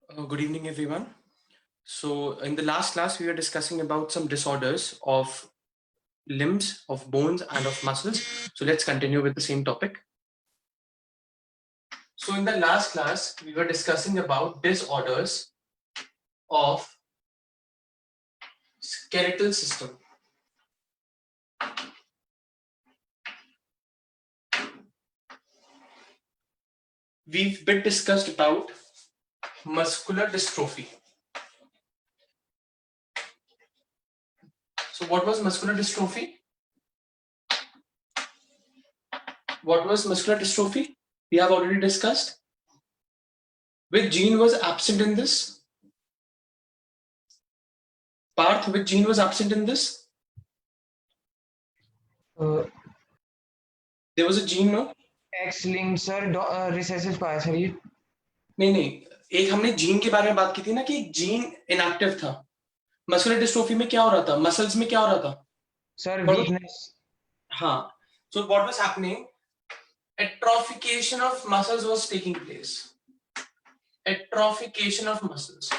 Good evening, everyone. So, in the last class, we were discussing about some disorders of limbs, of bones, and of muscles. So, let's continue with the same topic. So, in the last class, we were discussing about disorders of skeletal system. We've been discussed about muscular dystrophy. So, what was muscular dystrophy? What was muscular dystrophy? We have already discussed. Which gene was absent in this? Parth, which gene was absent in this? There was a gene, no? X linked sir recessive का है sir ये नहीं, एक हमने gene के बारे में बात की थी ना कि जीन इनएक्टिव था। मस्कुलर डिस्ट्रोफी में क्या हो रहा था? मसल्स में क्या हो रहा था? सर What was- वीकनेस हाँ, so what was happening? Atrophication of muscles was taking place. Atrophication of muscles.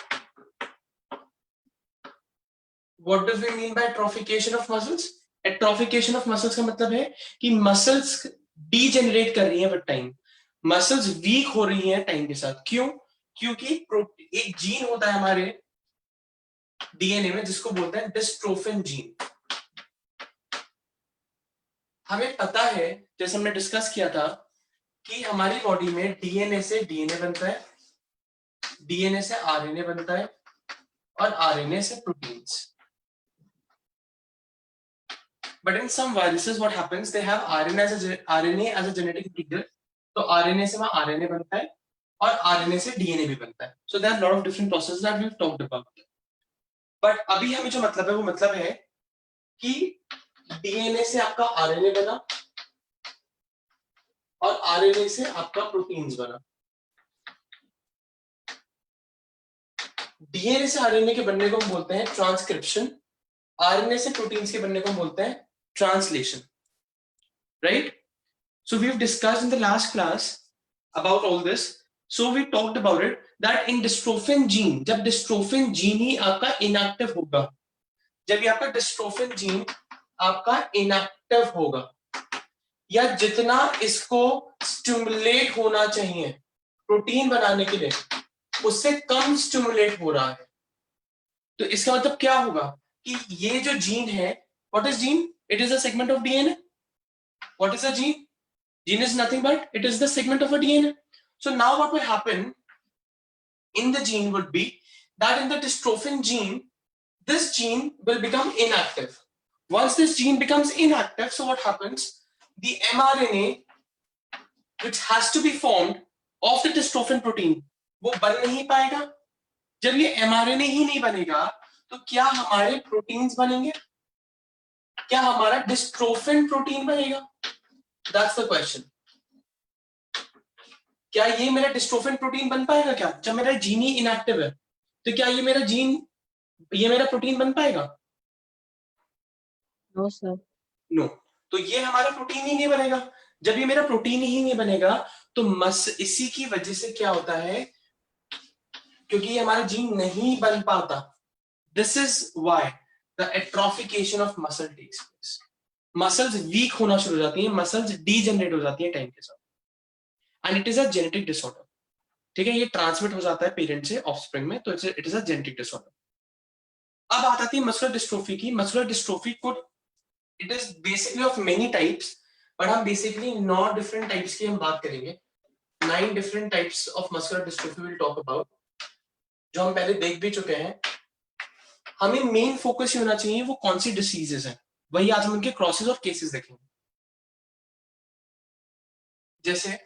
What do we mean by atrophication of muscles? Atrophication of muscles का मतलब है कि मसल्स डीजेनरेट कर रही हैं विद टाइम, मसल्स वीक हो रही हैं टाइम के साथ। क्यों? क्योंकि एक जीन होता है हमारे डीएनए में जिसको बोलते हैं डिस्ट्रोफिन जीन। हमें पता है, जैसे हमने डिस्कस किया था, कि हमारी बॉडी में डीएनए से डीएनए बनता है, डीएनए से आरएनए बनता है, और आरएनए से proteins. But in some viruses what happens, they have RNA as a genetic material. तो आरएनए से वहां आरएनए बनता है और आरएनए से डीएनए भी बनता है। So there are lot of different processes that we have talked about. But अभी हमें जो मतलब है वो मतलब है कि डीएनए से आपका आरएनए बना और आरएनए से आपका प्रोटीन्स बना। डीएनए से आरएनए के बनने को हम बोलते हैं ट्रांसक्रिप्शन, आरएनए से प्रोटीन्स के बनने को हम बोलते हैं translation, right? So we've discussed in the last class about all this. So we talked about it that in dystrophin gene, जब dystrophin gene ही आपका inactive होगा, जब ये आपका dystrophin gene आपका inactive होगा, या जितना इसको स्टिमुलेट होना चाहिए प्रोटीन बनाने के लिए, उससे कम स्टिमुलेट हो रहा है, तो इसका मतलब क्या होगा कि ये जो जीन है, what is gene? It is a segment of DNA. What is a gene? Gene is nothing but it is the segment of a DNA. So now what will happen in the gene would be that in the dystrophin gene, this gene will become inactive. Once this gene becomes inactive, so what happens? The mRNA which has to be formed of the dystrophin protein, वो बन नहीं पाएगा। जब ये mRNA ही नहीं बनेगा तो क्या हमारे प्रोटीन्स बनेंगे? क्या हमारा डिस्ट्रोफिन प्रोटीन बनेगा? That's the question. क्या ये मेरा डिस्ट्रोफिन प्रोटीन बन पाएगा? क्या जब मेरा जीन ही इनएक्टिव है तो क्या ये मेरा जीन, ये मेरा प्रोटीन बन पाएगा? No sir. नो। तो ये हमारा प्रोटीन ही नहीं बनेगा। जब ये मेरा प्रोटीन ही नहीं बनेगा तो इसी की वजह से क्या होता है, क्योंकि ये हमारा जीन नहीं बन पाता, this is why the atrophication of muscle takes place. Muscles weak होना शुरू हो जाती हैं, मसल्स डीजेनरेट हो जाती हैं टाइम के साथ, and it is a genetic disorder. ठीक है, ये ट्रांसमिट हो जाता है पेरेंट से ऑफस्प्रिंग में, तो it is a genetic disorder. अब आती है मस्कुलर डिस्ट्रोफी की। मस्कुलर डिस्ट्रोफी को, it is basically of many types, but हम बेसिकली 9 डिफरेंट टाइप्स की हम बात करेंगे। 9 different types of muscular dystrophy will talk about, जो हम पहले देख भी चुके हैं। हमें मेन फोकस ये होना चाहिए वो कौन सी डिसीजेस हैं, वही आज हम उनके क्रॉसेस और केसेस देखेंगे। जैसे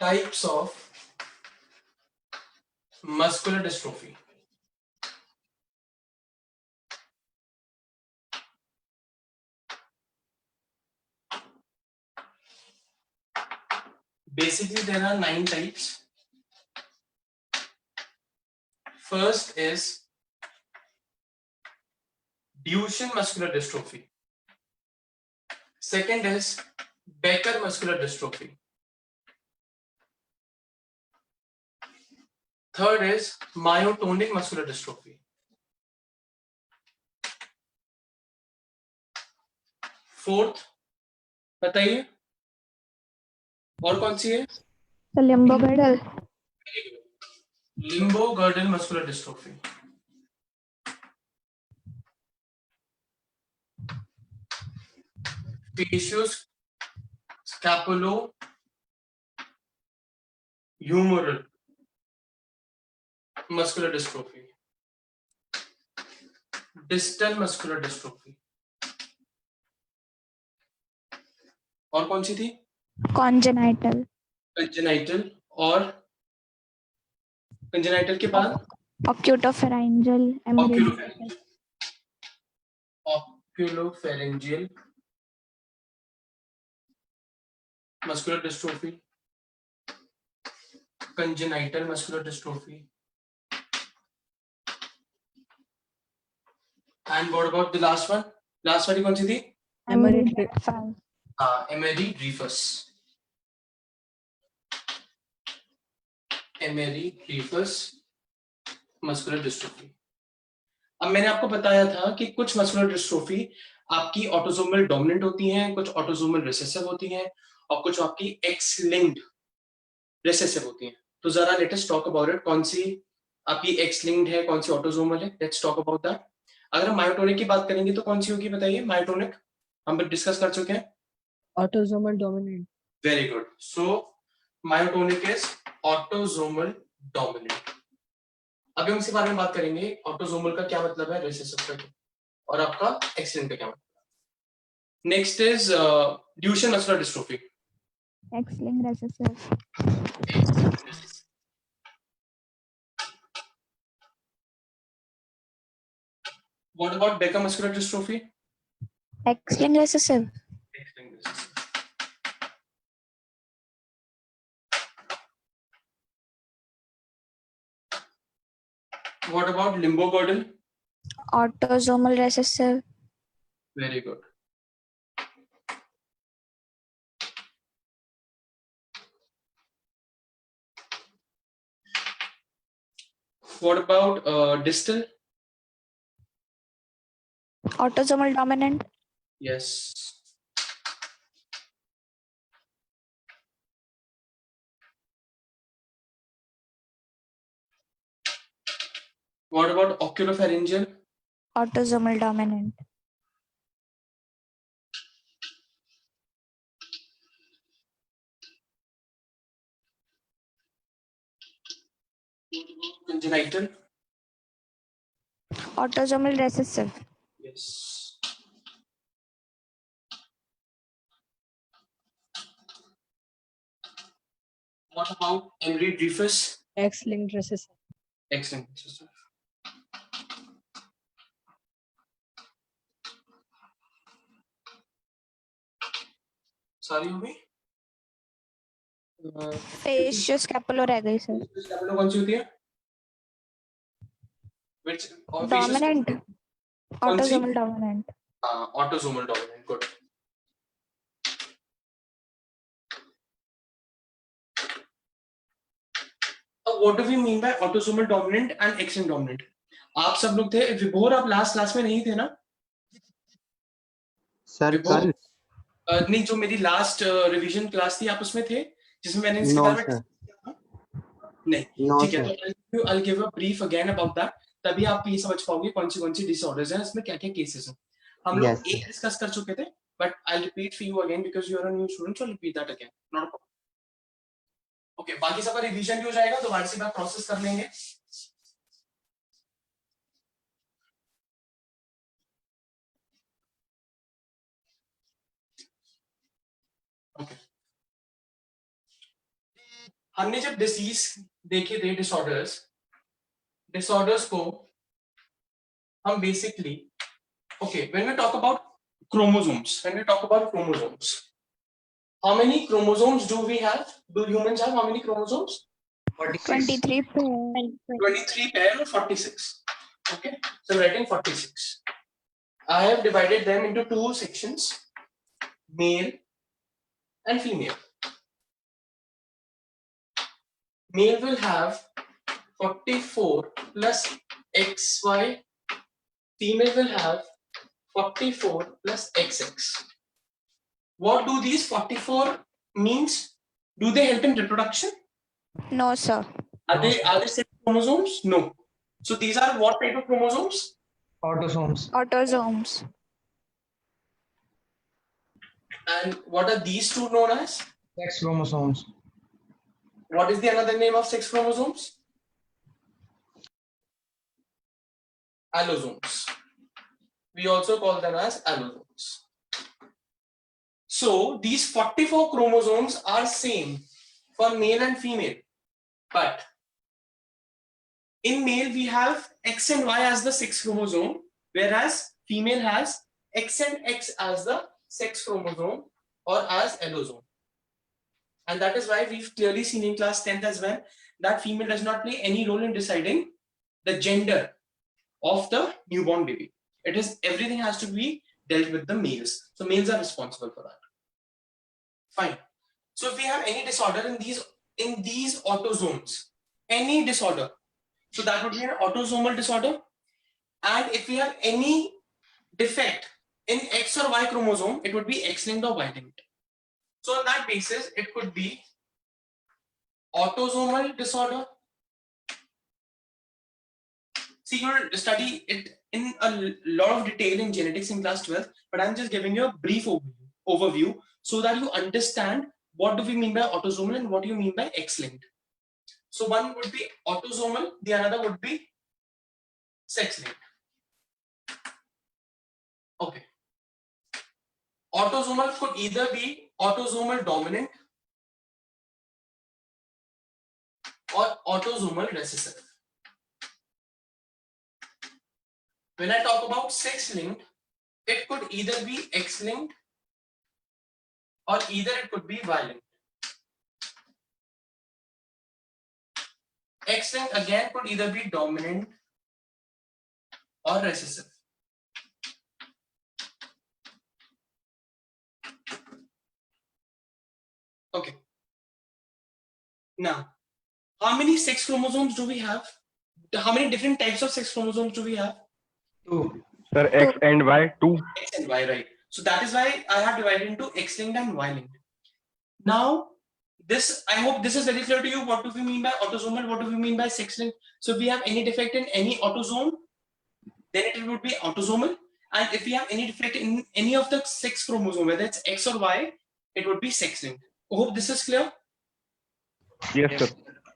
types of muscular dystrophy. Basically, there are 9 types. First is Duchenne muscular dystrophy. Second is Becker muscular dystrophy. Third is myotonic muscular dystrophy. Fourth बताइए और कौन सी है? limbo-girdle. Limbo-girdle muscular dystrophy. Facioscapulohumeral muscular dystrophy. Distal muscular dystrophy. और कौन सी थी? Congenital. Congenital और congenital के बाद Ocutopharyngeal. oculopharyngeal muscular dystrophy, congenital muscular dystrophy, and what about the last one? Last one कौन सी थी? Emery Dreifuss. Emery Dreifuss muscular dystrophy. अब मैंने आपको बताया था कि कुछ मस्कुलर डिस्ट्रोफी आपकी ऑटोसोमल डोमिनेंट होती हैं, कुछ ऑटोसोमल रिसेसिव होती हैं और कुछ आपकी एक्स लिंक्ड रिसेसिव होती हैं. तो जरा let us talk about it. कौन सी आपकी एक्स लिंक्ड है, कौन सी ऑटोसोमल है? Let's talk about that. अगर हम मायोटोनिक की बात करेंगे तो कौन सी होगी बताइए? मायोटोनिक हम डिस्कस कर चुके हैं. Autosomal dominant. Very good. So myotonic is autosomal dominant. अभी हम इसके बारे में बात करेंगे. ऑटोसोमल का क्या मतलब है, रिसेसिव का और आपका एक्स लिंक्ड का क्या मतलब है. Next is Duchenne muscular dystrophy. X-linked recessive. What about Becker muscular dystrophy? X-linked recessive. What about limbo-girdle? Autosomal recessive. Very good. What about distal? Autosomal dominant. Yes. What about oculopharyngeal? Autosomal dominant. Congenital? Autosomal recessive. Yes. What about Emery Dreifuss? X-linked recessive. Excellent. सारी हो गई. Facioscapulohumeral. Scapulo कौन सी होती है? Which Dominant. कौन सी? Autosomal dominant. Autosomal dominant. Good. What do we mean by autosomal dominant and X-linked dominant? आप सब लोग थे विभोर, आप लास्ट क्लास में नहीं थे ना? सर कल नहीं, जो मेरी लास्ट रिवीजन क्लास थी आप उसमें थे जिसमें मैंने इसके No, बारे में sir. नहीं. No, ठीक है, sir. तो I'll give a brief again about that. तभी आप ये समझ पाओगे कौन सी डिसऑर्डर्स हैं, इसमें क्या क्या केसेस हैं. हम लोग Yes, sir. एक डिस्कस कर चुके थे, but I'll repeat for you again because you are a new student, so I'll repeat that again. Not a problem. Okay, बाकी सबका रिवीजन भी हो जाएगा, दोबारा से बात प्रोसेस कर लेंगे. Okay. हमने जब डिसीज देखे थे, डिसऑर्डर्स को हम basically when we talk about chromosomes, how many chromosomes do we have? Do humans have how many chromosomes? 46. 23 pair. 23 pair or 46. Okay, so I'm writing 46. I have divided them into two sections, male and female. Male will have 44 plus XY. Female will have 44 plus XX. What do these 44 means? Do they help in reproduction? No, sir. Are they sex chromosomes? No. So these are what type of chromosomes? Autosomes. Autosomes. And what are these two known as? Sex chromosomes. What is the another name of sex chromosomes? Allosomes. We also call them as allosomes. So these 44 chromosomes are same for male and female, but in male we have X and Y as the sex chromosome, whereas female has X and X as the sex chromosome or as allosome. And that is why we've clearly seen in class 10th as well that female does not play any role in deciding the gender of the newborn baby. It is everything has to be dealt with the males. So males are responsible for that. Fine. So if we have any disorder in these autosomes, any disorder, so that would be an autosomal disorder. And if we have any defect in X or Y chromosome, it would be X-linked or Y-linked. So on that basis, it could be autosomal disorder. See, you'll study it in a lot of detail in genetics in class 12, but I'm just giving you a brief overview so that you understand what do we mean by autosomal and what do you mean by X-linked. So one would be autosomal, the another would be sex-linked. Okay. Autosomal could either be autosomal dominant or autosomal recessive. When I talk about sex-linked, it could either be X-linked or either it could be Y-linked. X-linked again could either be dominant or recessive. Okay. Now, how many sex chromosomes do we have? How many different types of sex chromosomes do we have? 2. Sir, X and Y, 2. X and Y, right? So that is why I have divided into X-linked and Y-linked. Now, I hope this is very clear to you. What do we mean by autosomal? What do we mean by sex-linked? So if we have any defect in any autosome, then it would be autosomal. And if we have any defect in any of the sex chromosome, whether it's X or Y, it would be sex-linked. I hope this is clear. Yes, sir.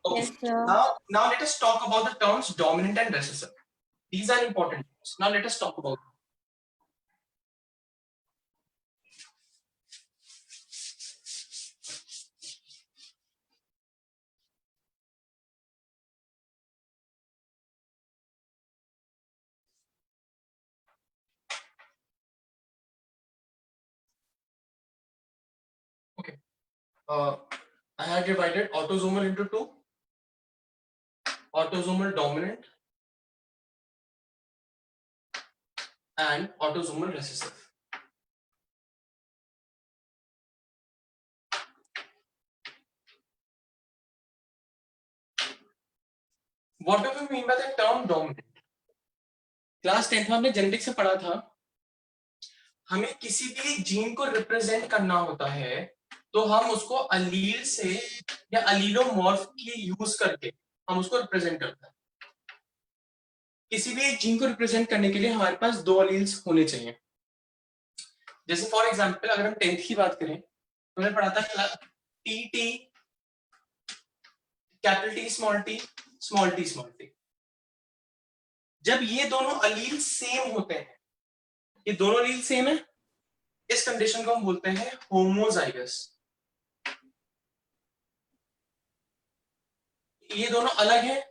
Okay. Yes, sir. Now let us talk about the terms dominant and recessive. These are important terms. Now let us talk about them. Okay. I have divided autosomal into two. Autosomal dominant and autosomal recessive. What do we mean by the term dominant? Class 10th में हमने genetics से पढ़ा था, हमें किसी भी gene को represent करना होता है तो हम उसको अलील से या अलीलोमॉर्फ की यूज करके हम उसको रिप्रेजेंट करते हैं. किसी भी एक जीन को रिप्रेजेंट करने के लिए हमारे पास दो अलील्स होने चाहिए. जैसे फॉर एग्जांपल अगर हम 10th की बात करें तो हमने पढ़ा था T capital T small T small T small T. जब ये दोनों अलील सेम होते हैं, ये दोनों अलील सेम है, इस कंडीशन को हम बोलते हैं होमोजाइगस. ये दोनों अलग हैं,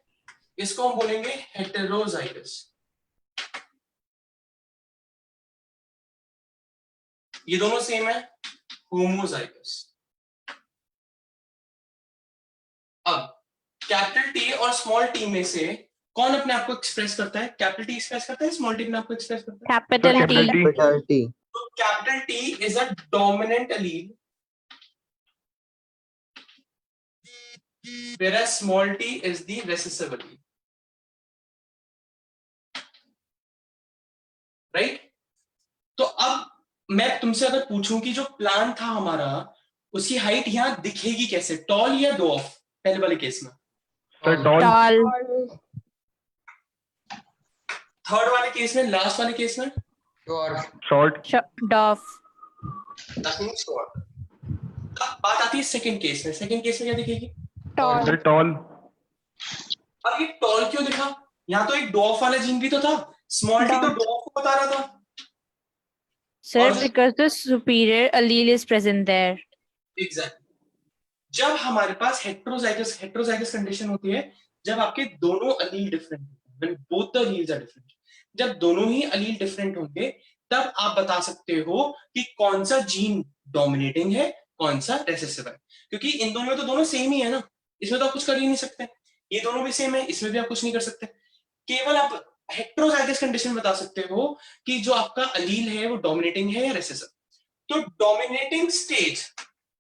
इसको हम बोलेंगे हेटेरोजाइगस. ये दोनों सेम है, होमोजाइगस. अब कैपिटल टी और स्मॉल टी में से कौन अपने आप को एक्सप्रेस करता है? कैपिटल टी एक्सप्रेस करता है, स्मॉल टी अपने आप को एक्सप्रेस करता है? Capital T. Capital T. Capital T. तो capital T is a dominant allele, whereas small t is the recessive allele. Right? तो अब मैं तुमसे अगर पूछूं कि जो प्लान था हमारा उसकी हाइट यहाँ दिखेगी कैसे, टॉल या डॉफ? पहले वाले केस में, Sir, tall. Tall. थर्ड वाले केस में, लास्ट वाले केस में Short. Short. Dwarf. nothing short. अब बात आती है सेकंड केस में, सेकंड केस में क्या दिखेगी? Tall. Sir, tall. अब ये टॉल क्यों दिखा? यहाँ तो एक डॉफ वाला जीन भी तो था, स्मॉल टी तो डॉफ को बता रहा था. Sir, और- because the superior allele is present there. Exactly. जब हमारे पास हेट्रोजाइगस कंडीशन होती है, जब आपके दोनों allele different, when both the alleles are different, जब दोनों ही अलील डिफरेंट होंगे तब आप बता सकते हो कि कौन सा जीन डोमिनेटिंग है, कौन सा रिसेसिव है. क्योंकि इन दोनों में तो दोनों सेम ही है ना, इसमें तो आप कुछ कर ही नहीं सकते. ये दोनों भी सेम है, इसमें भी आप कुछ नहीं कर सकते. केवल आप हेट्रोजाइगस कंडीशन बता सकते हो कि जो आपका अलील है वो डोमिनेटिंग है या रिसेसिव. तो डोमिनेटिंग स्टेज,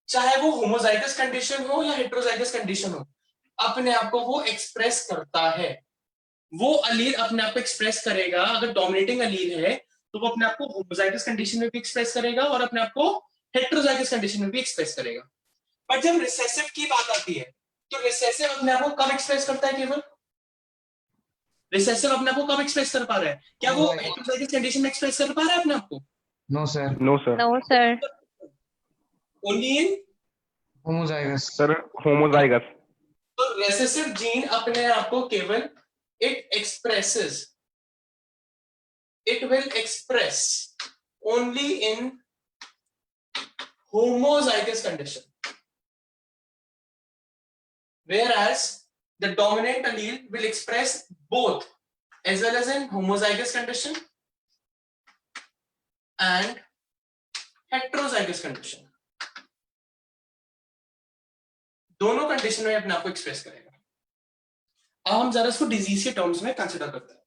चाहे वो होमोजाइगस कंडीशन हो या हेट्रोजाइगस कंडीशन हो, अपने आप को वो एक्सप्रेस करता है. वो अलील अपने आप को एक्सप्रेस करेगा. अगर डोमिनेटिंग अलील है तो वो अपने आप को होमोजाइगस कंडीशन में भी एक्सप्रेस करेगा और अपने आप को हेट्रोजाइगस कंडीशन में भी एक्सप्रेस करेगा. पर जब रिसेसिव की बात आती है तो रिसेसिव अपने आप को कब एक्सप्रेस करता है? केवल रिसेसिव अपने आप को कब एक्सप्रेस कर पा रहा है? क्या वो हेट्रोजाइगस कंडीशन में एक्सप्रेस कर पा रहा है अपने आप को? No, sir. No, sir. No, sir. Only in. Homozygous. Sir, homozygous. तो रेसेसिव जीन अपने आप को केवल it will express only in homozygous condition, whereas the dominant allele will express both as well as in homozygous condition and heterozygous condition. दोनों condition में अपने आप को एक्सप्रेस करेगा. अब हम जरा इसको डिजीज के टर्म्स में कंसिडर करते हैं.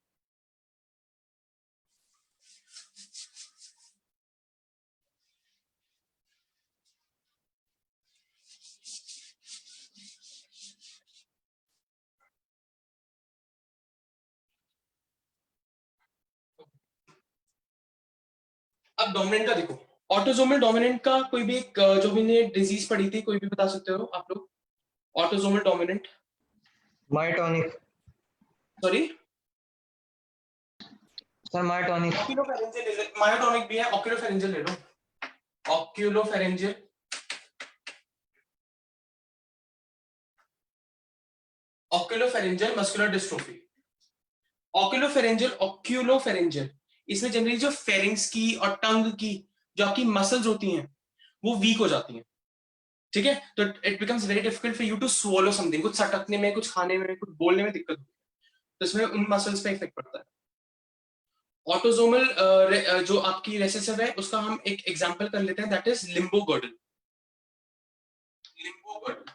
अब डोमिनेंट का देखो, ऑटोसोमल डोमिनेंट का कोई भी एक जो मैंने डिजीज पढ़ी थी, कोई भी बता सकते हो आप लोग? Autosomal dominant, Myotonic. Sorry Sir, myotonic. ऑक्यूलोफेरेंजियल ले लो, मायोटोनिक भी है, ऑक्यूलोफेरेंजियल ले लो. ऑक्यूलोफेरेंजियल, ऑक्यूलोफेरेंजियल मस्कुलर डिस्ट्रोफी. ऑक्यूलोफेरेंजियल इसमें जनरली जो फेरिंग्स की और टंग की जो आपकी मसल्स होती हैं वो वीक हो जाती हैं. ठीक है, तो it becomes very difficult for you to swallow something. कुछ सटकने में, कुछ खाने में, कुछ बोलने में दिक्कत होती है, तो इसमें उन मसल्स पे इफेक्ट पड़ता है. ऑटोसोमल जो आपकी रेसेसिव है उसका हम एक एग्जांपल कर लेते हैं, that is Limbo girdle. Limbo girdle,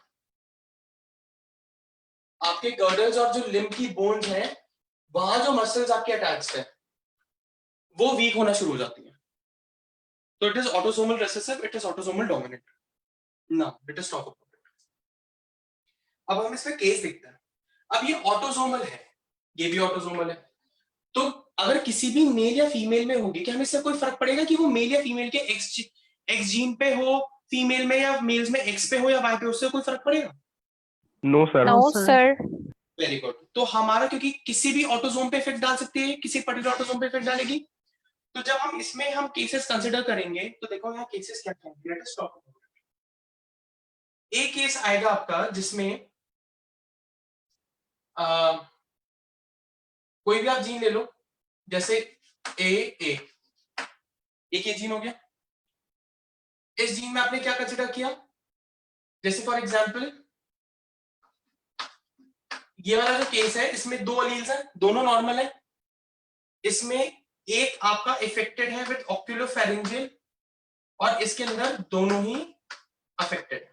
आपके गर्डल्स और जो लिम्ब की बोन्स हैं वहां जो मसल्स आपके अटैच्ड है वो वीक होना शुरू हो जाती है. तो it is autosomal recessive, it is autosomal dominant. Now let us talk about it. अब हम इसमें केस देखते हैं. अब ये ऑटोसोमल है, ये भी ऑटोसोमल है, तो अगर किसी भी मेल या फीमेल में होगी, क्या हमें इससे कोई फर्क पड़ेगा कि वो मेल या फीमेल के एक्स जीन पे हो, फीमेल में या मेल्स में एक्स पे हो या वाई पे, उससे कोई फर्क पड़ेगा? No, sir. No, sir. Very good. तो हमारा क्योंकि किसी भी ऑटोसोम पे इफेक्ट डाल सकती है, किसी पर्टिकुलर ऑटोसोम पे इफेक्ट डालेगी, तो जब हम इसमें हम केसेस कंसीडर करेंगे तो देखो यहाँ केसेस क्या क्या हैं. Let us talk about it. एक केस आएगा आपका जिसमें कोई भी आप जीन ले लो, जैसे ए, एक ये जीन हो गया. इस जीन में आपने क्या कंसीडर किया? जैसे फॉर एग्जांपल ये वाला जो केस है, इसमें दो अलील्स हैं, दोनों नॉर्मल है. इसमें एक आपका इफेक्टेड है विद ऑक्यूलोफेरेंजियल और इसके अंदर दोनों ही अफेक्टेड.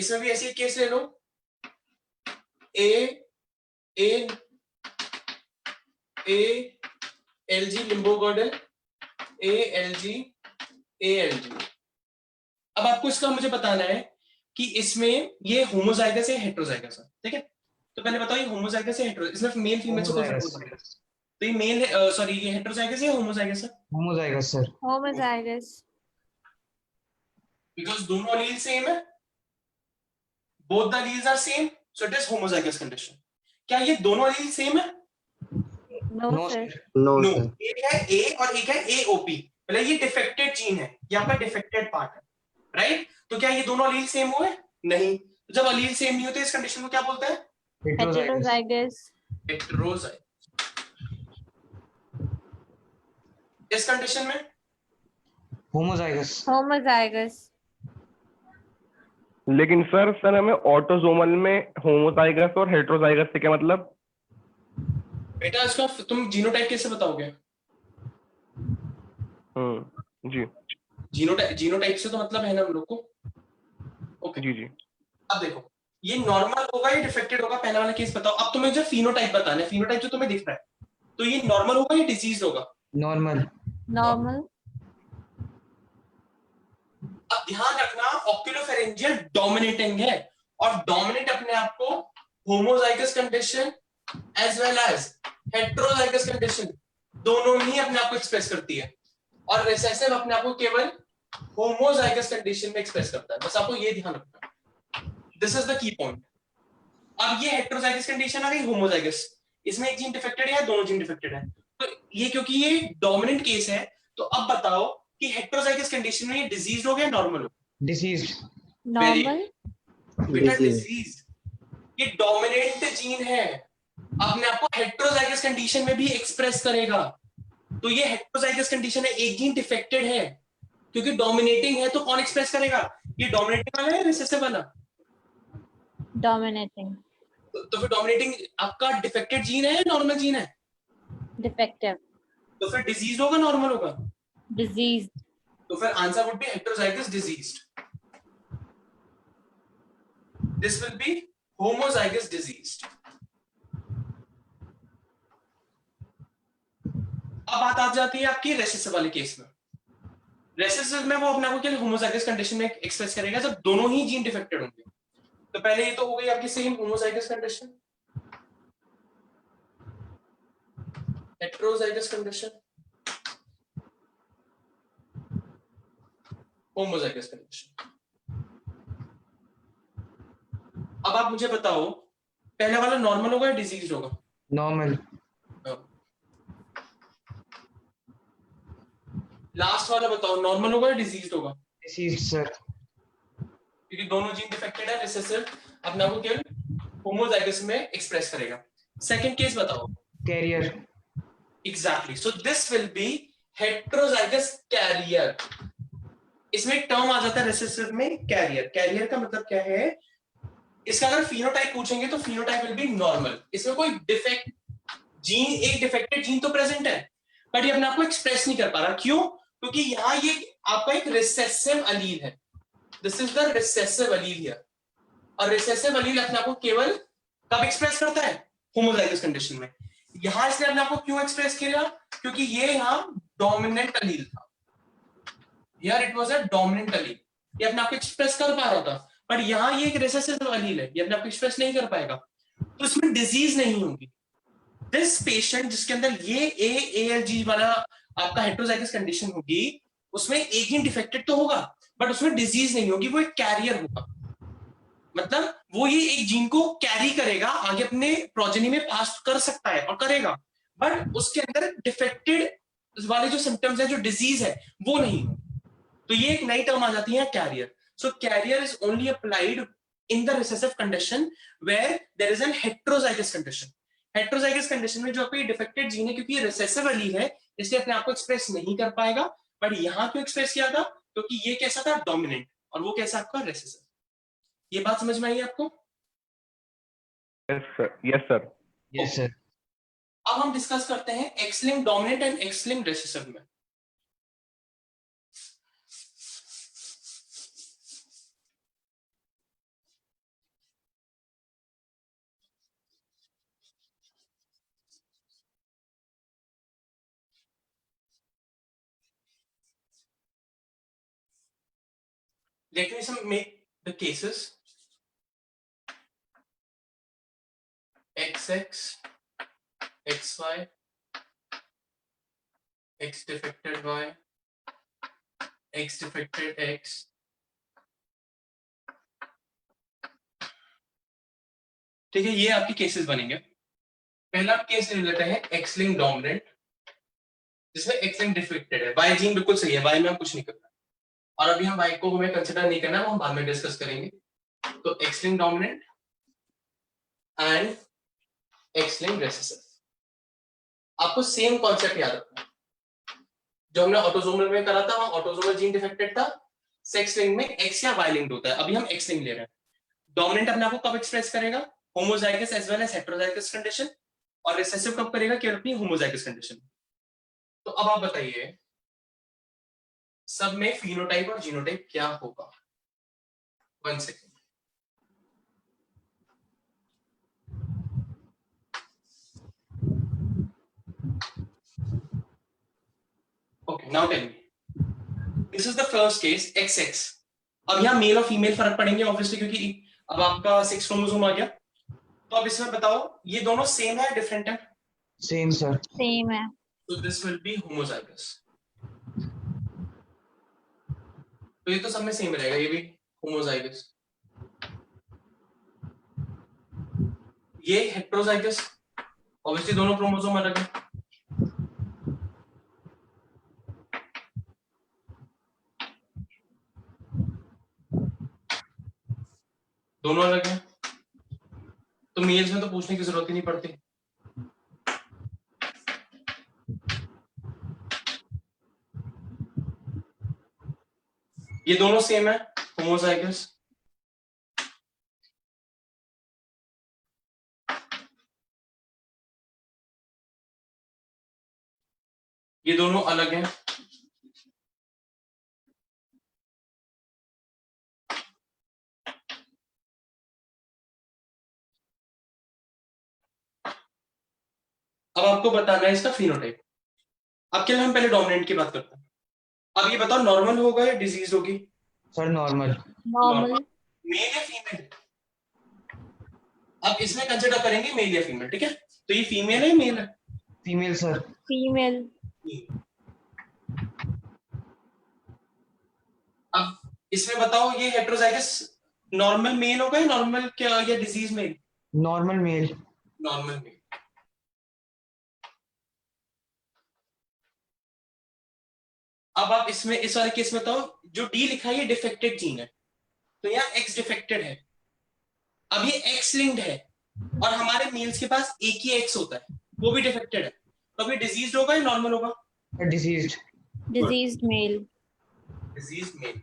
इसमें भी ऐसे केस ले लो, A L G लिम्बोगोडल, L G. अब आपको इसका मुझे बताना है कि इसमें ये होमोजाइगस है हेटेरोजाइगस है, ठीक है? तो पहले बताओ ये होमोजाइगस है हेटेरो, इसमें मेल फीमेल से कौन सा Homozygous. होगा? तो ये मेल है, सॉरी ये हेटेरोजाइगस है होमोजाइगस है? Homozygous, sir. Homozygous. बिकॉज दोनों एलील सेम है, both the alleles are same, so it is homozygous condition. क्या ये दोनों एलील सेम है? No, No, sir. sir. No, no, sir. एक है ए और एक है एओपी, मतलब ये डिफेक्टेड जीन है, ये आपका डिफेक्टेड पार्ट है, राइट? तो क्या ये दोनों एलील सेम हुए? नहीं। तो जब एलील सेम नहीं होते इस कंडीशन को क्या बोलते हैं? Heterozygous. Heterozygous. हेटेरोजाइगस। इस कंडीशन में Homozygous. Homozygous. लेकिन सर हमें ऑटोजोमल में होमोजाइगस और हेटेरोजाइगस से क्या मतलब? बेटा इसका तुम जीनोटाइप कैसे बताओगे? जी जीनोटाइप से तो मतलब है ना हम लोग को। ओके, जी जी। अब देखो ये नॉर्मल होगा या डिफेक्टेड होगा, पहला वाला केस बताओ। अब तुम्हें जो फिनोटाइप बताना है, फिनोटाइप जो तुम्हें दिख रहा है, तो ये नॉर्मल होगा या डिजीज होगा? Normal. Normal. अब ध्यान रखना ऑक्यूलोफेरेंजियल डोमिनेटिंग है, और डोमिनेंट अपने आप को homozygous condition as well as heterozygous condition दोनों में ही अपने आप को एक्सप्रेस करती है, और रिसेसिव अपने आप को केवल होमोजाइगस कंडीशन में एक्सप्रेस करता है। बस आपको ये ध्यान रखना, this is the key point. अब ये हेटेरोजाइगस कंडीशन आ गई, होमोजाइगस, इसमें एक जीन डिफेक्टेड है या दोनों जीन डिफेक्टेड है? तो ये क्योंकि ये डोमिनेंट केस है, तो अब बताओ कि हेटेरोजाइगस कंडीशन में ये डिजीज हो गया नॉर्मल हो? Diseased. Normal. बेटा Disease. डिजीज, ये डोमिनेंट जीन है, अपने आप को हेटेरोजाइगस कंडीशन में भी एक्सप्रेस करेगा। तो ये हेटेरोजाइगस कंडीशन है, एक जीन डिफेक्टेड है, क्योंकि डोमिनेटिंग है, तो कौन एक्सप्रेस करेगा? ये डोमिनेटिंग वाला है रिसेसिव वाला? Dominating. तो फिर डोमिनेटिंग आपका डिफेक्टेड जीन है या नॉर्मल जीन है? Defective. तो फिर डिजीज होगा नॉर्मल होगा? Diseased. तो फिर answer would be heterozygous diseased, this will B homozygous diseased. अब बात आ जाती है आपकी रेसेसिव वाले केस में। रेसेसिव में वो अपने आप को क्या होमोजाइगस कंडीशन में एक्सप्रेस करेगा जब दोनों ही जीन डिफेक्टेड होंगे। तो पहले ये तो हो गई आपकी same homozygous condition, heterozygous condition, homozygous condition. अब आप मुझे बताओ पहला वाला नॉर्मल होगा या डिजीज होगा? Normal. लास्ट वाला बताओ नॉर्मल होगा या डिजीज होगा? Diseased, sir. क्योंकि दोनों जीन डिफेक्टेड है, रिसेसिव अपने आप को केवल होमोजाइगस में एक्सप्रेस करेगा। सेकंड केस बताओ। Carrier. Exactly, so this will be heterozygous carrier. इसमें एक टर्म आ जाता है रिसेसिव में, कैरियर। कैरियर का मतलब क्या है? इसका अगर फिनोटाइप पूछेंगे तो फिनोटाइप विल बी नॉर्मल। इसमें कोई डिफेक्ट जीन, एक डिफेक्टेड जीन तो प्रेजेंट है, बट ये अपने आप को एक्सप्रेस नहीं कर पा रहा। क्यों? क्योंकि यहाँ ये आपका एक रिसेसिव अलील है, this is the recessive Aleel here, और रिसेसिव अलील अपने आप को केवल कब एक्सप्रेस करता है? होमोजाइगस कंडीशन में। यहां इसने अपने आप को क्यों एक्सप्रेस किया? क्योंकि ये यहाँ डोमिनेंट अलील था, here it was a dominant अलील, ये अपने आप को एक्सप्रेस कर पा रहा था, बट यहाँ ये एक रिसेसिव अलील है, ये अपने आप को एक्सप्रेस नहीं कर पाएगा, तो इसमें डिजीज नहीं होगी। दिस पेशेंट जिसके अंदर ये ALG वाला आपका हेटेरोजाइगस कंडीशन होगी, उसमें एक जीन डिफेक्टेड तो होगा, बट उसमें डिजीज नहीं होगी, वो एक कैरियर होगा। मतलब वो ये एक जीन को कैरी करेगा, आगे अपने प्रोजेनी में पास कर सकता है और करेगा, बट उसके अंदर डिफेक्टेड वाले जो सिम्टम्स है, जो डिजीज है, वो नहीं हो। तो ये एक नई टर्म आ जाती है carrier. So carrier is only applied in the recessive condition where there is an heterozygous condition. Heterozygous condition में जो आपको डिफेक्टेड जीन है, क्योंकि ये रिसेसिव अलील है, इसलिए अपने आप को एक्सप्रेस नहीं कर पाएगा, बट यहाँ क्यों एक्सप्रेस किया था? क्योंकि ये कैसा था? डोमिनेंट, और वो कैसा आपका रिसेसिव। ये बात समझ में आई आपको? Yes sir, yes sir. Yes, sir. अब हम डिस्कस करते हैं x-linked dominant and x-linked recessive में। let me make the cases. XX, XY, X defected Y, X defected X. ठीक है, ये आपके केसेस बनेंगे. पहला केस ले लेते हैं एक्स लिंक डोमिनेंट, जिसमें एक्स लिंक डिफेक्टेड है. वाई जीन बिल्कुल सही है, वाई में हम कुछ नहीं करना, और अभी हम वाई को हमें कंसिडर नहीं करना, वो हम बाद में डिस्कस करेंगे. तो x link dominant and x link recessive. आपको सेम कॉन्सेप्ट याद रखना जो हमने ऑटोसोमल में करा था. वहां ऑटोसोमल जीन डिफेक्टेड था, सेक्स लिंक में एक्स या वाई लिंक्ड होता है. अभी हम एक्स लिंक ले रहे हैं. डोमिनेंट अपने आप को कब एक्सप्रेस करेगा? Homozygous as well as heterozygous condition. और रिसेसिव कब करेगा? केवल अपनी होमोजाइगस कंडीशन. तो अब आप बताइए सब में फिनोटाइप और जीनोटाइप क्या होगा? 1 second. Okay, now tell me. This is the first case, XX. अब यहाँ मेल और फीमेल फर्क पड़ेंगे ऑब्वियसली, क्योंकि अब आपका 6 क्रोमोसोम आ गया. तो अब इसमें बताओ ये दोनों सेम है डिफरेंट है? Same sir. Same है. So this will be homozygous. तो ये तो सब में सेम रहेगा, ये भी homozygous. ये heterozygous. ऑब्वियसली दोनों क्रोमोसोम अलग है. दोनों अलग हैं. तो मेल्स में तो पूछने की जरूरत ही नहीं पड़ती. ये दोनों सेम है, होमोजाइगस. ये दोनों अलग हैं. अब आपको बताना है इसका फिनोटाइप. अब क्या हम पहले डोमिनेंट की बात करते हैं. अब ये बताओ नॉर्मल होगा या डिजीज होगी? Sir normal. Normal. मेल या फीमेल? अब इसमें कंसिडर करेंगे मेल या फीमेल. ठीक है, तो ये फीमेल है मेल है? Female sir. Female. अब इसमें बताओ ये हेटेरोजाइगस नॉर्मल मेल होगा या नॉर्मल क्या या disease male? Normal male. Normal male. अब आप इसमें इस वाले केस में बताओ जो डी लिखा है ये डिफेक्टेड जीन है, तो यहाँ एक्स डिफेक्टेड है. अब ये एक्स लिंक्ड है और हमारे मेल्स के पास एक ही एक्स होता है, वो भी डिफेक्टेड है. तो अभी डिजीज होगा या नॉर्मल होगा? Diseased. Diseased male. Disease male.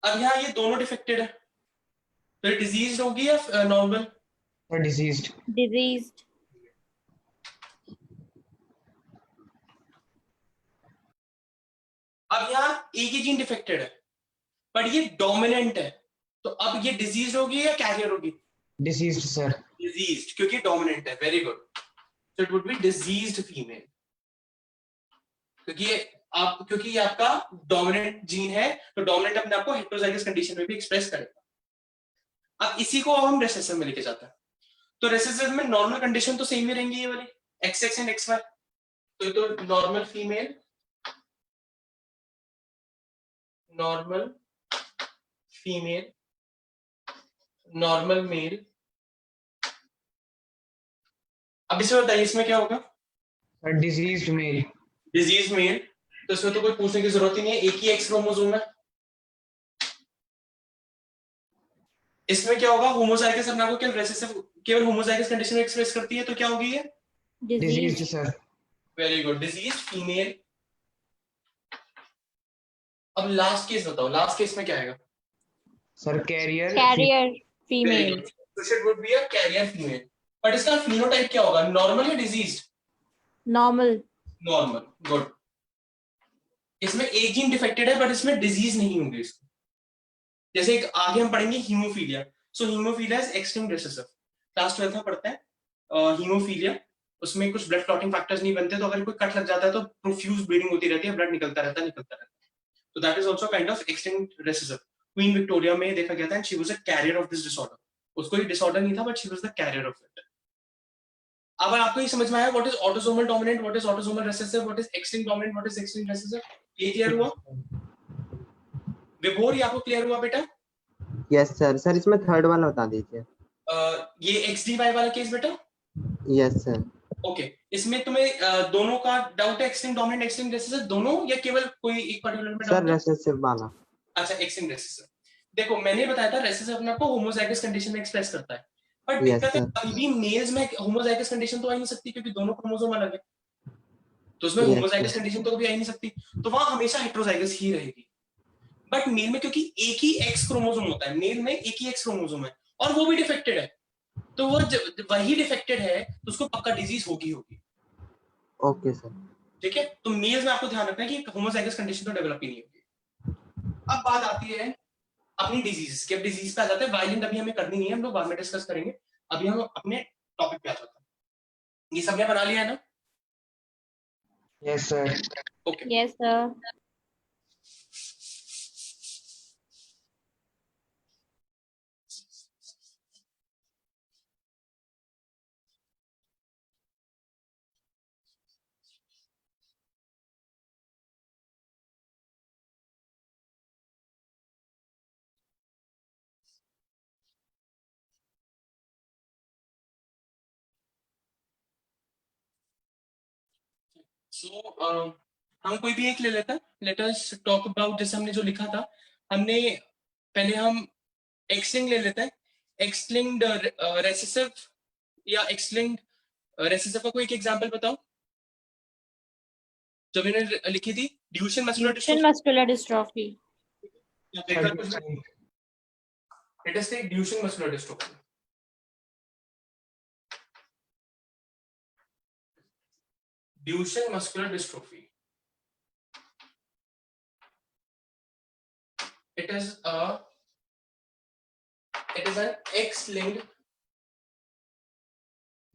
अब यहाँ ये दोनों डिफेक्टेड है, तो ये डिजीज होगी या नॉर्मल? डिजीज्ड. Diseased. अब यहाँ एक ही जीन डिफेक्टेड है पर ये डोमिनेंट है, तो अब ये डिजीज होगी या कैरियर होगी? Diseased sir. डिजीज्ड, क्योंकि डोमिनेंट है. Very good. So it would be diseased female, क्योंकि ये आपका डोमिनेंट जीन है, तो डोमिनेंट अपने आप को हेटेरोजाइगस कंडीशन में भी एक्सप्रेस करेगा. अब इसी को हम रिसेसिव में लेके जाते हैं. तो रिसेसिव में नॉर्मल कंडीशन तो सेम ही रहेंगी, ये वाली XX एंड XY. तो ये तो normal female, normal female, normal male. अब इसमें बताइए इसमें क्या होगा? Diseased male. Disease male. तो इसमें तो कोई पूछने की जरूरत ही नहीं है, एक ही एक्स क्रोमोसोम है. इसमें क्या होगा? होमोजाइगस अपने आप को केवल रिसेसिव केवल होमोजाइगस कंडीशन में एक्सप्रेस करती है, तो क्या होगी ये? Diseased Diseased. Sir. Very good. Disease female. अब लास्ट केस बताओ, लास्ट केस में क्या आएगा? Sir carrier. Carrier. Very Female. Good. So it would be a carrier female. But इसका फिनोटाइप क्या होगा? नॉर्मल या डिजीज्ड? Normal. नॉर्मल. गुड. इसमें एक जीन डिफेक्टेड है बट इसमें डिजीज नहीं होगी इसको. जैसे एक आगे हम पढ़ेंगे haemophilia. So haemophilia is x linked recessive. Class 12 में पढ़ते हैं हीमोफीलिया. उसमें कुछ ब्लड क्लॉटिंग फैक्टर्स नहीं बनते, तो अगर कोई कट लग जाता है तो प्रोफ्यूज ब्लीडिंग होती रहती है, ब्लड निकलता रहता है। तो that is also kind of extinct racism. Queen Victoria में देखा गया था and she was a carrier of this disorder. उसको ये डिसऑर्डर नहीं था but she was the carrier of it. अब आपको ये समझ में आया what is autosomal dominant, what is autosomal recessive, what is extinct dominant, what is extinct recessive? ये क्लियर हुआ विभोर? ये आपको क्लियर हुआ बेटा? Yes sir. सर इसमें थर्ड वाला बता दीजिए। ये XDY वाला केस बेटा? Yes sir. ओके, इसमें तुम्हें दोनों का डाउट है, एक्सटिंक्ट डोमिनेंट एक्सटिंक्ट रिसेसिव दोनों, या केवल कोई एक पर्टिकुलर में सर डाउट है? रेसेसिव वाला। अच्छा, एक्सटिंक्ट रिसेसिव। देखो मैंने बताया था रेसेसिव अपने आप को होमोजाइगस कंडीशन में एक्सप्रेस करता है, पर Yes, दिक्कत है sir. अभी मेल्स में होमोजाइगस कंडीशन तो आ ही नहीं सकती क्योंकि दोनों क्रोमोसोम अलग है, तो उसमें Yes, होमोजाइगस sir. कंडीशन तो कभी आ ही नहीं सकती, तो वहां हमेशा हेटेरोजाइगस ही रहेगी। बट मेल में क्योंकि एक ही एक्स क्रोमोसोम होता है, मेल में एक ही एक्स क्रोमोसोम है और वो भी डिफेक्टेड है, तो वो वही डिफेक्टेड है तो उसको पक्का डिजीज होगी। Okay sir. ठीक है, तो मेल्स में आपको ध्यान रखना है कि होमोजाइगस कंडीशन तो डेवलप ही नहीं होगी। अब बात आती है अपनी डिजीज की। अब डिजीज पे आ जाते हैं। वायलेंट अभी हमें करनी नहीं है, हम लोग बाद में डिस्कस करेंगे। अभी हम अपने टॉपिक पे आ जाते हैं। ये सबने बना लिया है ना? Yes, sir. Okay, Yes, sir. सो हम कोई भी एक ले लेते हैं। लेट अस टॉक अबाउट, जैसे हमने जो लिखा था, हमने पहले हम एक्सलिंग ले लेते हैं। एक्सलिंग रेसेसिव या एक्सलिंग रेसेसिव का कोई एक एग्जांपल बताओ जो मैंने लिखी थी। Duchenne muscular Duchenne muscular dystrophy. Dystrophy. Let us take Duchenne muscular dystrophy. Duchenne muscular dystrophy. It is an X-linked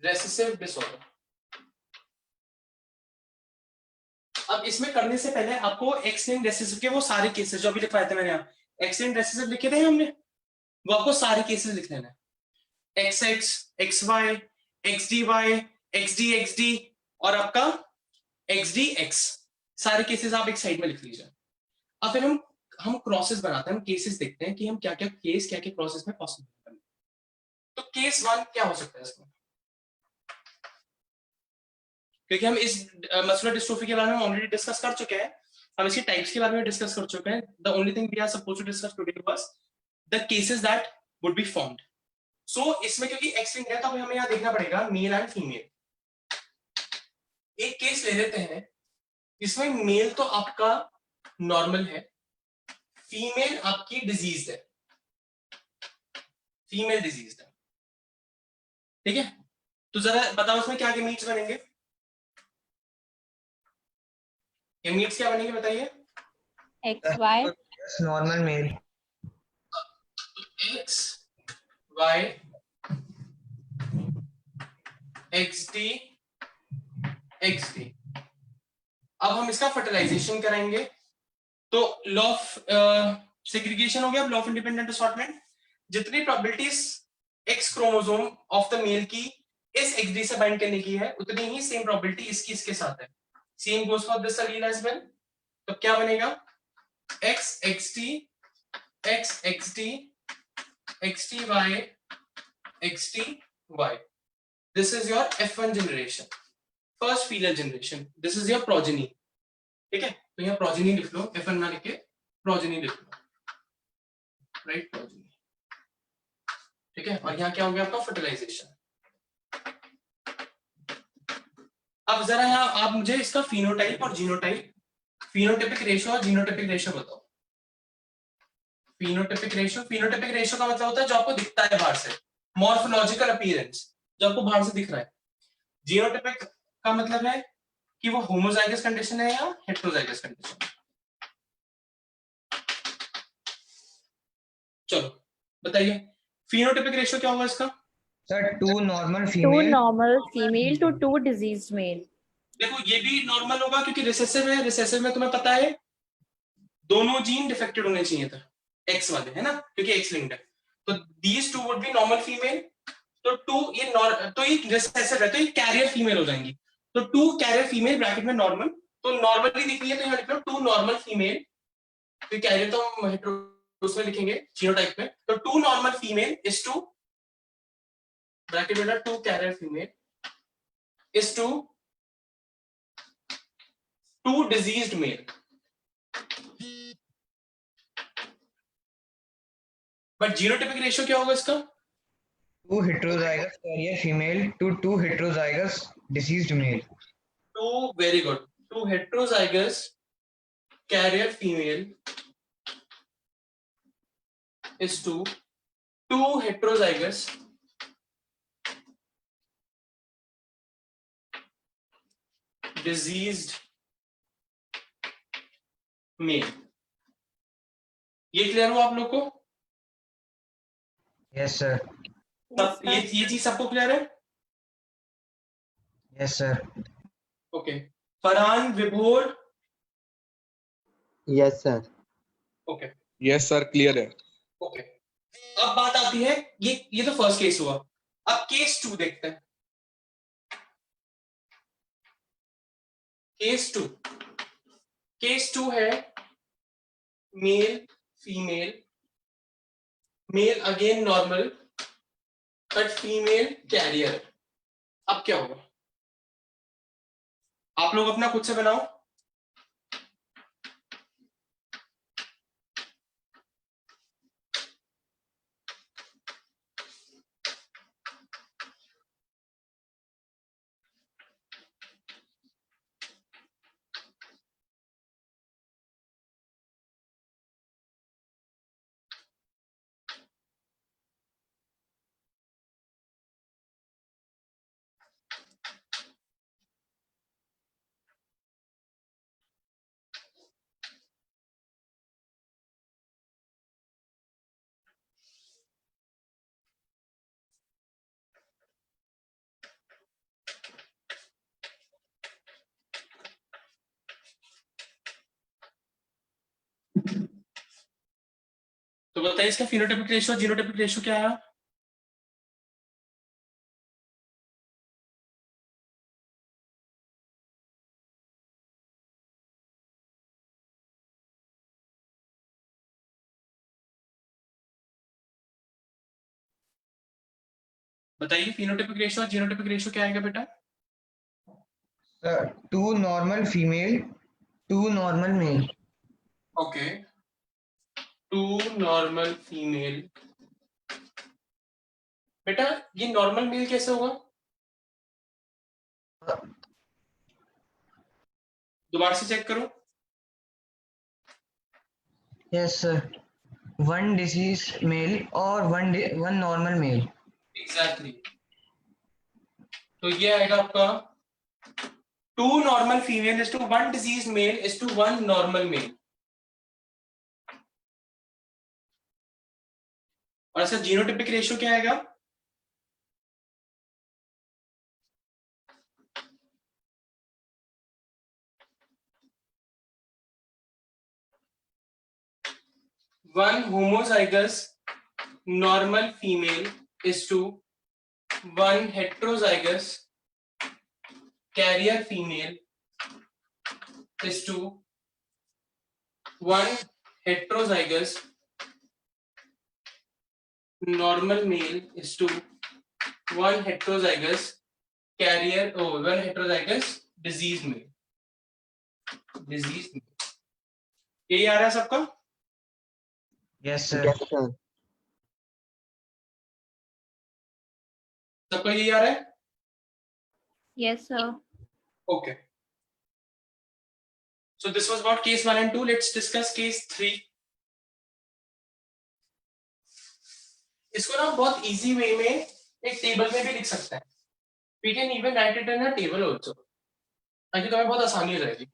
recessive disorder. अब इसमें करने से पहले आपको X-linked recessive के वो सारे केसेस जो अभी लिखवाए थे मैंने, यहाँ X-linked recessive लिखे थे हमने, वो आपको सारे केसेस लिख लेना है। XX, XY, XDY, XDXD और आपका XDX, सारे केसेस आप एक साइड में लिख लीजिए। अब फिर हम क्रॉसेस बनाते हैं, हम केसेस देखते हैं कि हम क्या क्या केस क्या क्या क्रॉसेस में पॉसिबल है। तो केस 1 क्या हो सकता है इसमें? क्योंकि हम इस मस्कुलर डिस्ट्रोफी के बारे में ऑलरेडी डिस्कस कर चुके हैं, हम इसके टाइप्स के बारे में डिस्कस कर चुके हैं। The only thing we are supposed to discuss today was the cases that would be formed. So इसमें क्योंकि एक्स लिंक है तो हमें यहाँ देखना पड़ेगा मेल एंड फीमेल। एक केस ले लेते हैं, इसमें मेल तो आपका नॉर्मल है, फीमेल आपकी डिजीज है, फीमेल डिजीज है। ठीक है, तो जरा बताओ उसमें क्या मीट्स बनेंगे? ये मीट्स क्या बनेंगे बताइए? XY. Normal male. X, Y, XD, XD। अब हम इसका फर्टिलाइजेशन कराएंगे, तो लॉ ऑफ सेग्रीगेशन हो गया, लॉ ऑफ इंडिपेंडेंट असॉर्टमेंट। जितनी probabilities X chromosome of the male की इस XD से बाइंड करने की है, उतनी ही सेम प्रोबेबिलिटी इसकी इसके साथ है। Same goes for this allele as well. तो क्या बनेगा? XXD, XXD, XDY, XDY. This is your F1 generation, first female generation. This is your progeny. ठीक है, तो यहाँ progeny लिख लो, F1 ना लिख के progeny लिख लो, right? Progeny. ठीक है, और यहाँ क्या हो गया आपका फर्टिलाइजेशन। अब जरा यहाँ आप मुझे इसका फिनोटाइप और जीनोटाइप, फिनोटाइपिक रेशियो और जीनोटाइपिक रेशियो बताओ। फिनोटाइपिक रेशियो का मतलब होता है जो आपको दिखता है बाहर से, मॉर्फोलॉजिकल अपीयरेंस जो आपको बाहर से दिख रहा है। जीनोटाइपिक का मतलब है कि वो होमोजाइगस कंडीशन है या हेटेरोजाइगस कंडीशन। चलो बताइए, फिनोटाइपिक रेशियो क्या होगा इसका? Sir two normal Two female normal female to two diseased male. देखो ये भी नॉर्मल होगा क्योंकि रिसेसिव है, रिसेसिव में तुम्हें पता है दोनों जीन डिफेक्टेड होने चाहिए था, एक्स वाले, है ना, क्योंकि एक्स लिंक्ड है। तो these two would be normal female, तो तो ये रिसेसिव है, तो ये कैरियर फीमेल हो जाएंगी। तो टू कैरियर फीमेल ब्रैकेट में नॉर्मल, तो नॉर्मली लिखनी है तो यहाँ लिख लो टू नॉर्मल फीमेल, तो कैरियर तो हम हेटेरो में लिखेंगे जीनोटाइप में, तो two normal female is to bracket में two carrier female is to two diseased male. But genotypic ratio क्या होगा इसका? Two heterozygous carrier female to two heterozygous diseased male. Two, very good, two heterozygous carrier female is to two heterozygous diseased male। ये clear हुआ आप लोग को? Yes sir. सब ये चीज सबको क्लियर है? Yes sir. ओके, फरहान, विभोर? Yes sir. Okay, yes sir, clear है। ओके, अब बात आती है, ये तो फर्स्ट केस हुआ, अब केस 2 देखते हैं। केस टू है male female, male again normal but female carrier. अब क्या होगा? आप लोग अपना खुद से बनाओ। तो बताइए इसका फिनोटाइपिक रेशियो जीनोटाइपिक रेशियो क्या है? बताइए फिनोटाइपिक रेशियो और जीनोटाइपिक रेशियो क्या आएगा बेटा? Sir two normal female two normal male. Okay, two normal female. बेटा ये नॉर्मल मेल कैसे होगा? दोबारा से चेक करो। Yes sir, one disease male और वन नॉर्मल मेल। एग्जैक्टली, तो ये आएगा आपका two normal female is to one disease male is to one normal male. और इसका जीनोटाइपिक रेशियो क्या आएगा? One homozygous normal female is to one heterozygous carrier female is to one heterozygous normal male is to one heterozygous one heterozygous diseased male। यही आ रहा है सबका? Yes sir. Yes sir. सबका यही आ रहा है? Yes, sir. Okay, so this was about case 1 and 2. Let's discuss case 3. इसको ना बहुत इजी वे में एक टेबल में भी लिख सकते हैं। We can even write it in a table also, ताकि तुम्हें बहुत आसानी हो जाएगी।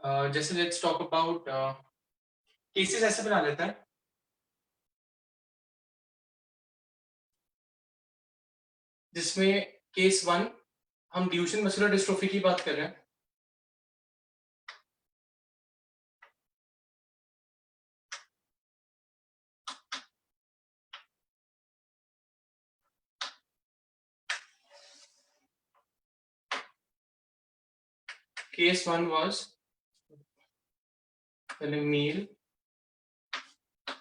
जैसे लेट्स टॉक अबाउट केसेस ऐसे बना लेते हैं. जिसमें केस 1 हम ड्यूचेन मस्कुलर डिस्ट्रोफी की बात कर रहे हैं. Case 1 was पहले मेल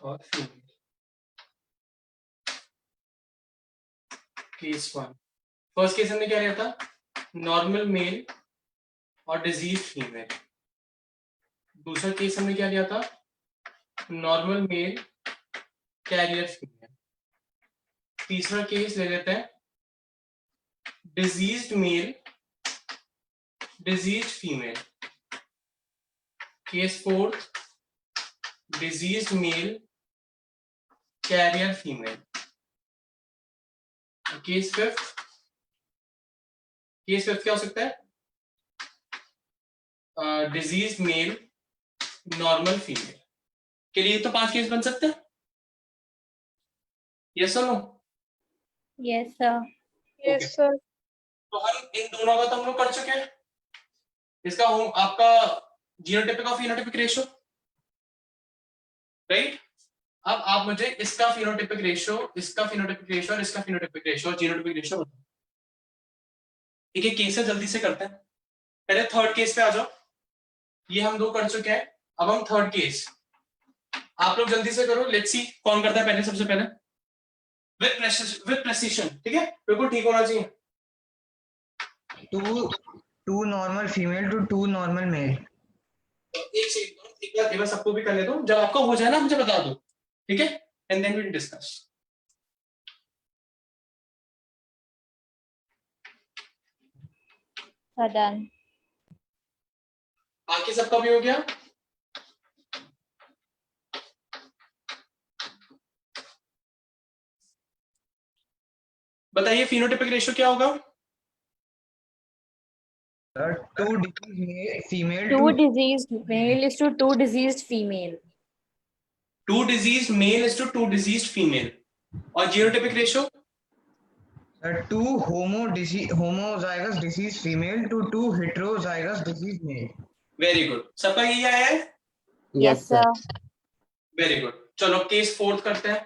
और फीमेल. केस 1 फर्स्ट केस हमने क्या लिया था? नॉर्मल मेल और डिजीज फीमेल. दूसरा केस हमने क्या लिया था? Normal male carrier female. तीसरा केस ले लेते हैं diseased male diseased female. Case 4 diseased male carrier female. Case 5 क्या हो सकता है? Disease male normal female. के लिए तो 5 केस बन सकते हैं. यस और no? Yes, sir. Yes, sir. तो हम इन दोनों का तो हम लोग कर चुके हैं. इसका आपका जीनोटाइपिक और फिनोटाइपिक रेशियो, राइट? अब आप मुझे इसका फिनोटाइपिक रेशियो, इसका फिनोटाइपिक रेशियो और इसका फिनोटाइपिक रेशियो और जीनोटाइपिक रेशियो बताओ. ठीक है, केस जल्दी से करते हैं. पहले थर्ड केस पे आ जाओ. ये हम 2 कर चुके हैं. अब हम थर्ड केस. आप लोग जल्दी से करो. लेट्स सी कौन करता है पहले. सबसे पहले विद प्रेसिशन. ठीक है, बिल्कुल ठीक होना चाहिए. two normal female to two normal male. तो एक बार सबको भी करने दो. जब आपका हो जाए ना मुझे बता दो. ठीक है, and then we will discuss. Sir, done. बाकी सबका भी हो गया. बताइए फिनोटाइपिक रेशियो क्या होगा? Two diseased male, female Two to diseased male is to two diseased female. 2 diseased male is to 2 diseased female. और genotypic ratio? two homozygous diseased female to two heterozygous diseased male. Very good. सबका यही आया है. Yes, sir. Very good. चलो case 4 करते हैं.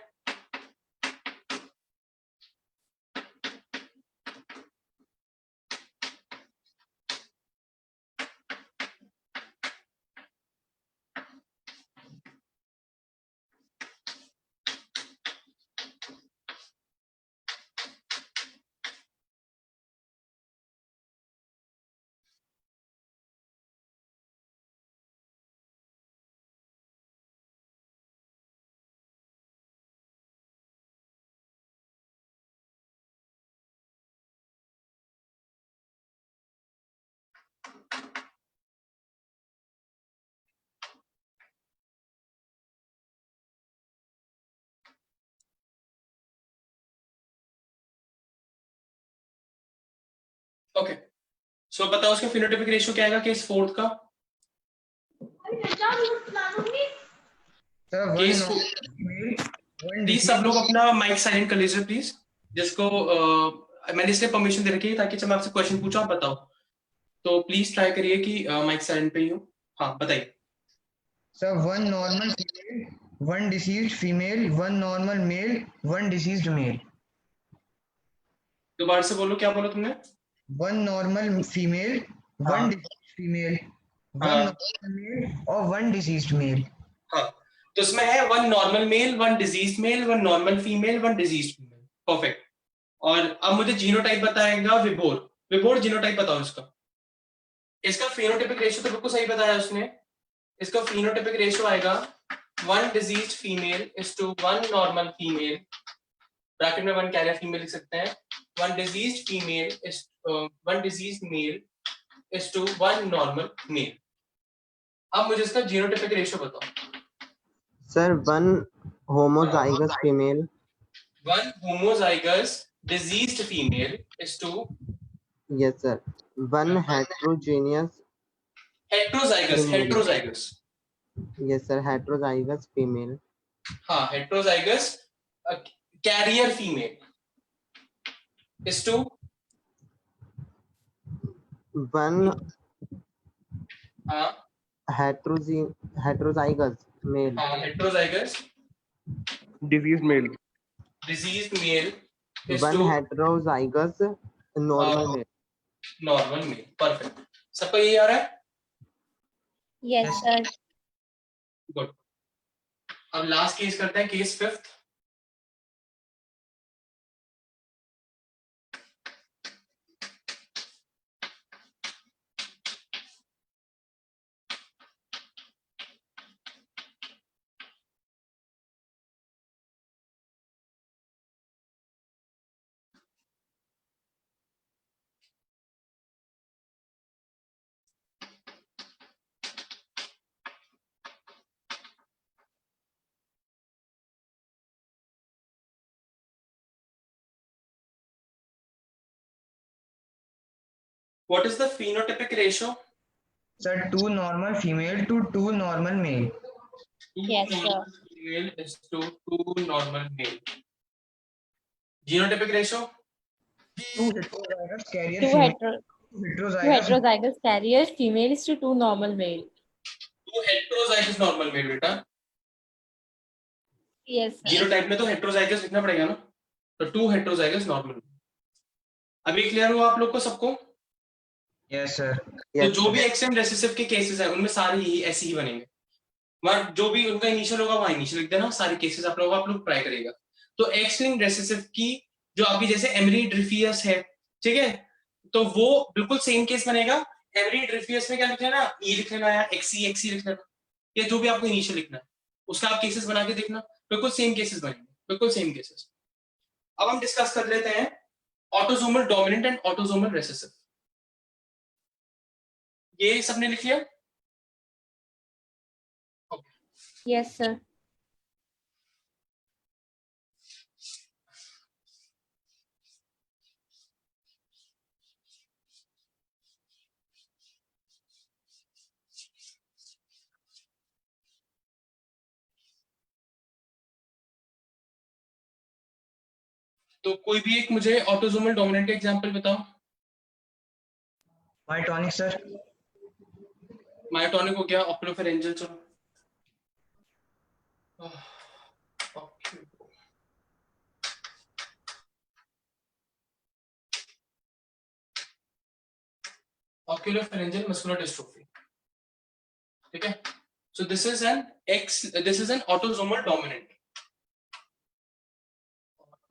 Okay, सो बताओ उसका फिनोटाइपिक रेशियो क्या आएगा केस 4 का? Sir, one case normal female, one please सब diseased लोग अपना माइक साइलेंट कर लीजिए प्लीज. जिसको मैंने इसलिए परमिशन दे रखी है ताकि जब मैं आपसे क्वेश्चन पूछूं आप बताओ. तो प्लीज ट्राई करिए कि माइक साइलेंट पे ही हो. हाँ बताइए. Sir, one normal female, one diseased female, one normal male, one diseased male. दोबारा से बोलो, क्या बोला तुमने? One normal female, हाँ. one diseased female, one हाँ. normal male और one diseased male. हाँ, तो इसमें है 1 normal male, 1 disease male, 1 normal female, 1 disease female. Perfect. और अब मुझे जीनोटाइप बताएगा विभोर. विभोर जीनोटाइप बताओ इसका. इसका फिनोटाइपिक रेशियो तो बिल्कुल सही बताया उसने. इसका फिनोटाइपिक रेशियो आएगा 1 disease female is to 1 normal female. Bracket में 1 कैरियर फीमेल लिख सकते हैं. 1 disease female is 1 disease male is to 1 normal male. अब मुझे इसका जीनोटाइपिक रेशियो बताओ. Sir 1 homozygous female 1 homozygous diseased female is to yes sir 1 heterogeneous heterozygous, Female. Heterozygous, Yes, sir. Heterozygous female. हाँ heterozygous carrier female is to One हाँ heterozygous male. हाँ heterozygous disease male, diseased male is One to heterozygous normal male. Normal male. Perfect. सबको यही आ रहा है? Yes, Yes. sir. Good. अब last case करते हैं, case fifth. What is the phenotypic ratio? Sir, 2 normal female to 2 normal male. Yes, sir. Female is to 2 normal male. Genotypic ratio? 2 heterozygous carrier Two female. heterozygous Heterozygous carriers, female is to 2 normal male. 2 heterozygous normal male बेटा. Yes, sir. Genotype में तो heterozygous लिखना पड़ेगा ना, तो 2 heterozygous normal. अभी clear हुआ आप लोग को सबको? Yes, sir. तो Yes, जो भी एक्सएम रेसेसिव के केसेस हैं उनमें सारे ही ऐसे ही बनेंगे. वहां जो भी उनका इनिशियल होगा वहां इनिशियल लिख देना. सारे केसेस आप लोग ट्राई करेगा. तो एक्स लिंक्ड रेसेसिव की जो आपकी जैसे एमरी ड्रिफियस है, ठीक है, तो वो बिल्कुल सेम केस बनेगा. एमरी ड्रिफियस में क्या लिख लेना, ई लिख लेना या एक्सी एक्सी लिख लेना, या जो भी आपको इनिशियल लिखना है उसका आप केसेस बना के देखना. बिल्कुल सेम केसेस बनेंगे, बिल्कुल सेम केसेस. अब हम डिस्कस कर लेते हैं autosomal dominant and autosomal recessive. ये सबने लिख लिया? Yes, sir. तो कोई भी एक मुझे ऑटोसोमल डोमिनेंट एग्जांपल बताओ. myotonic, sir. मायोटोनिक हो गया, ऑक्यूलोफेरेंजियल. चलो ऑक्यूलोफेरेंजियल मस्कुलर डिस्ट्रोफी. ठीक है. So this is an autosomal dominant.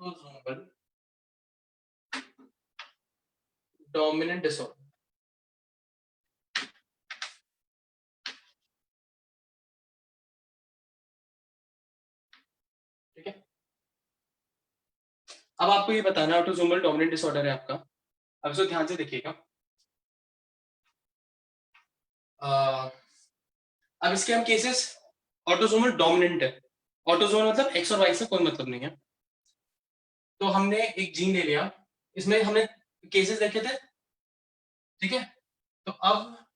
Autosomal dominant disorder. ठीक है. अब आपको ये बताना ऑटोसोमल डोमिनेंट डिसऑर्डर है आपका. अब इसको ध्यान से देखिएगा. अब इसके हम केसेस, ऑटोसोमल डोमिनेंट है, ऑटोसोमल मतलब एक्स और वाई से कोई मतलब नहीं है. तो हमने एक जीन ले लिया, इसमें हमने केसेस देखे थे. ठीक है. तो अब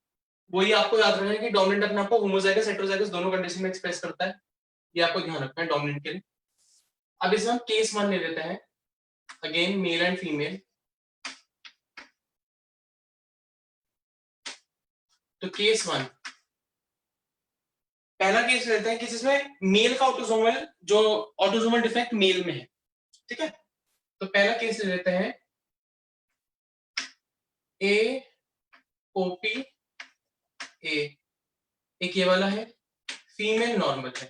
वही आपको याद रखना है कि डोमिनेंट अपने आपको होमोजाइगस हेटेरोजाइगस दोनों कंडीशन में एक्सप्रेस करता है. ये आपको ध्यान रखना है डोमिनेंट के लिए. अब इसमें हम केस 1 ले लेते हैं, अगेन मेल एंड फीमेल. तो केस 1, पहला केस लेते हैं कि जिसमें मेल का ऑटोसोमल जो ऑटोसोमल डिफेक्ट मेल में है. ठीक है. तो पहला केस ले लेते हैं ए ओपी ए. एक ये वाला है, फीमेल नॉर्मल है.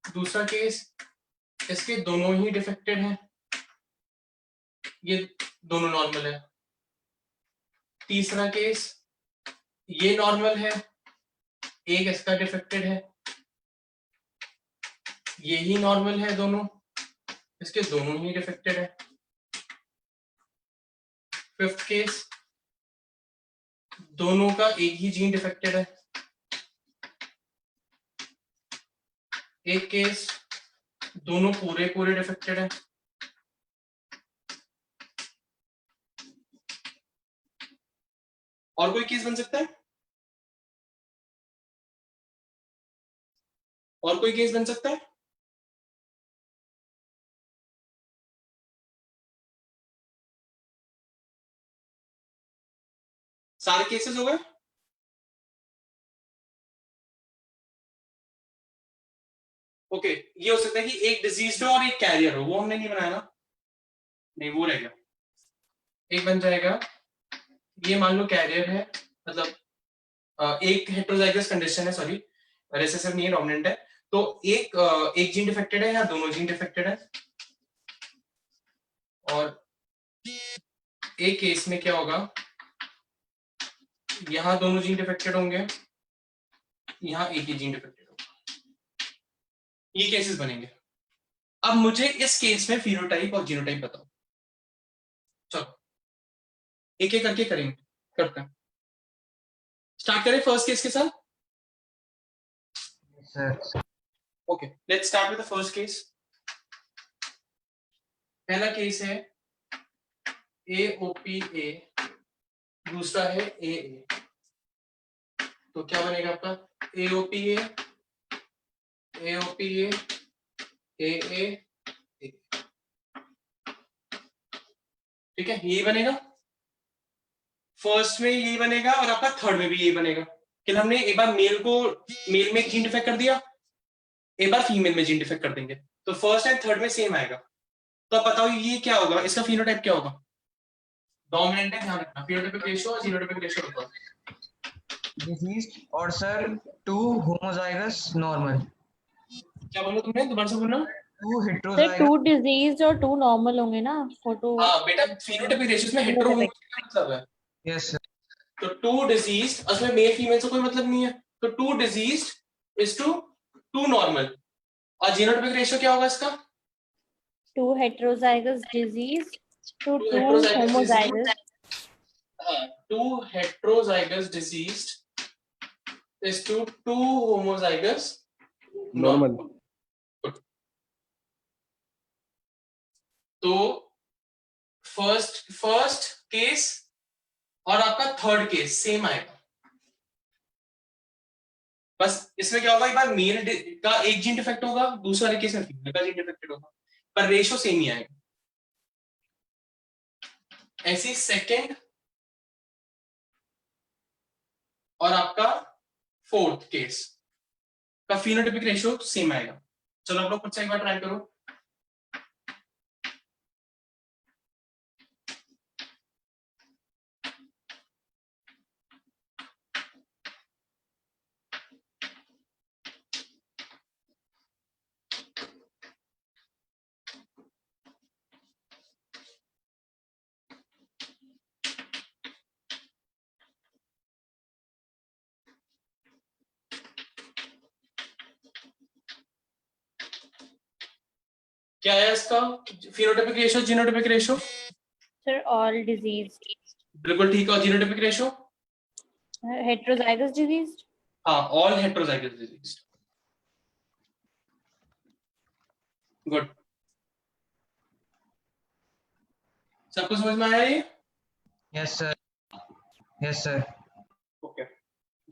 दूसरा केस, इसके दोनों ही डिफेक्टेड हैं, ये दोनों नॉर्मल है. तीसरा केस, ये नॉर्मल है, एक इसका डिफेक्टेड है, ये ही नॉर्मल है दोनों, इसके दोनों ही डिफेक्टेड है. फिफ्थ केस, दोनों का एक ही जीन डिफेक्टेड है. एक केस, दोनों पूरे पूरे डिफेक्टेड है. और कोई केस बन सकता है? और कोई केस बन सकता है? सारे केसेस हो गए? ओके, ये हो सकता है कि एक डिजीज हो और एक कैरियर हो, वो हमने नहीं बनाया ना, नहीं वो रहेगा। एक बन जाएगा, ये मान लो कैरियर है, मतलब एक हेटेरोजाइगस कंडीशन है, सॉरी रिसेसिव नहीं है, डोमिनेंट है, तो एक जीन डिफेक्टेड है या दोनों जीन डिफेक्टेड है, और एक केस में क्या होगा, यहां दोनों जीन डिफेक्टेड होंगे, यहां एक ही जीन डिफेक्टेड होगा, ये केसेस बनेंगे। अब मुझे इस केस में फिनोटाइप और जीनोटाइप बताओ। चलो एक एक करके करेंगे, करते हैं। स्टार्ट करें फर्स्ट केस के साथ। Sir okay, let's start with the first case. पहला केस है AOPA, दूसरा है AA। तो क्या बनेगा आपका AOPA, AOPA, AA, ठीक है, यही बनेगा। फर्स्ट में यही बनेगा और आपका थर्ड में भी यही बनेगा कि हमने एक बार मेल में जीन डिफेक्ट कर दिया, एक बार फीमेल में जीन डिफेक्ट कर देंगे, तो फर्स्ट एंड थर्ड में सेम आएगा। तो अब बताओ ये क्या होगा, इसका फिनोटाइप क्या होगा? डोमिनेंट है, ध्यान रखना, फिनोटाइपिक रेशियो और जीनोटाइपिक रेशियो बताओ। डिसीज और सर 2 होमोजाइगस नॉर्मल, क्या बोला तुमने, दोबारा से बोलना। 2 सर हेटेरोजाइगस। 2 डिजीज और 2 नॉर्मल होंगे ना, फोटो। हाँ बेटा, फिनोटाइपिक रेशियो में हेटेरो होने का मतलब है, यस सर। तो टू डिजीज, उसमें मेल फीमेल से कोई मतलब नहीं है, तो two disease is to two normal. और जीनोटाइपिक रेशियो क्या होगा इसका? 2 heterozygous disease to to 2 heterozygous disease, homozygous. हाँ, two heterozygous disease is to two homozygous normal. तो फर्स्ट केस और आपका थर्ड केस सेम आएगा, बस इसमें क्या होगा, एक बार मेल का एक जीन डिफेक्ट होगा, दूसरे वाले केस में फीमेल का जीन डिफेक्टेड होगा, पर रेशियो सेम ही आएगा। ऐसी सेकंड और आपका फोर्थ केस का फिनोटाइपिक रेशियो सेम आएगा। चलो आप लोग खुद से एक बार ट्राई करो। क्या है इसका phenotypic ratio, genotypic ratio? Sir, all diseased. बिल्कुल ठीक है, और जीनोटाइपिक रेशियो? Heterozygous disease. हाँ, ऑल हेटेरोजाइगस डिजीज। गुड, सबको समझ में आया ये? Yes sir. Yes sir. Okay,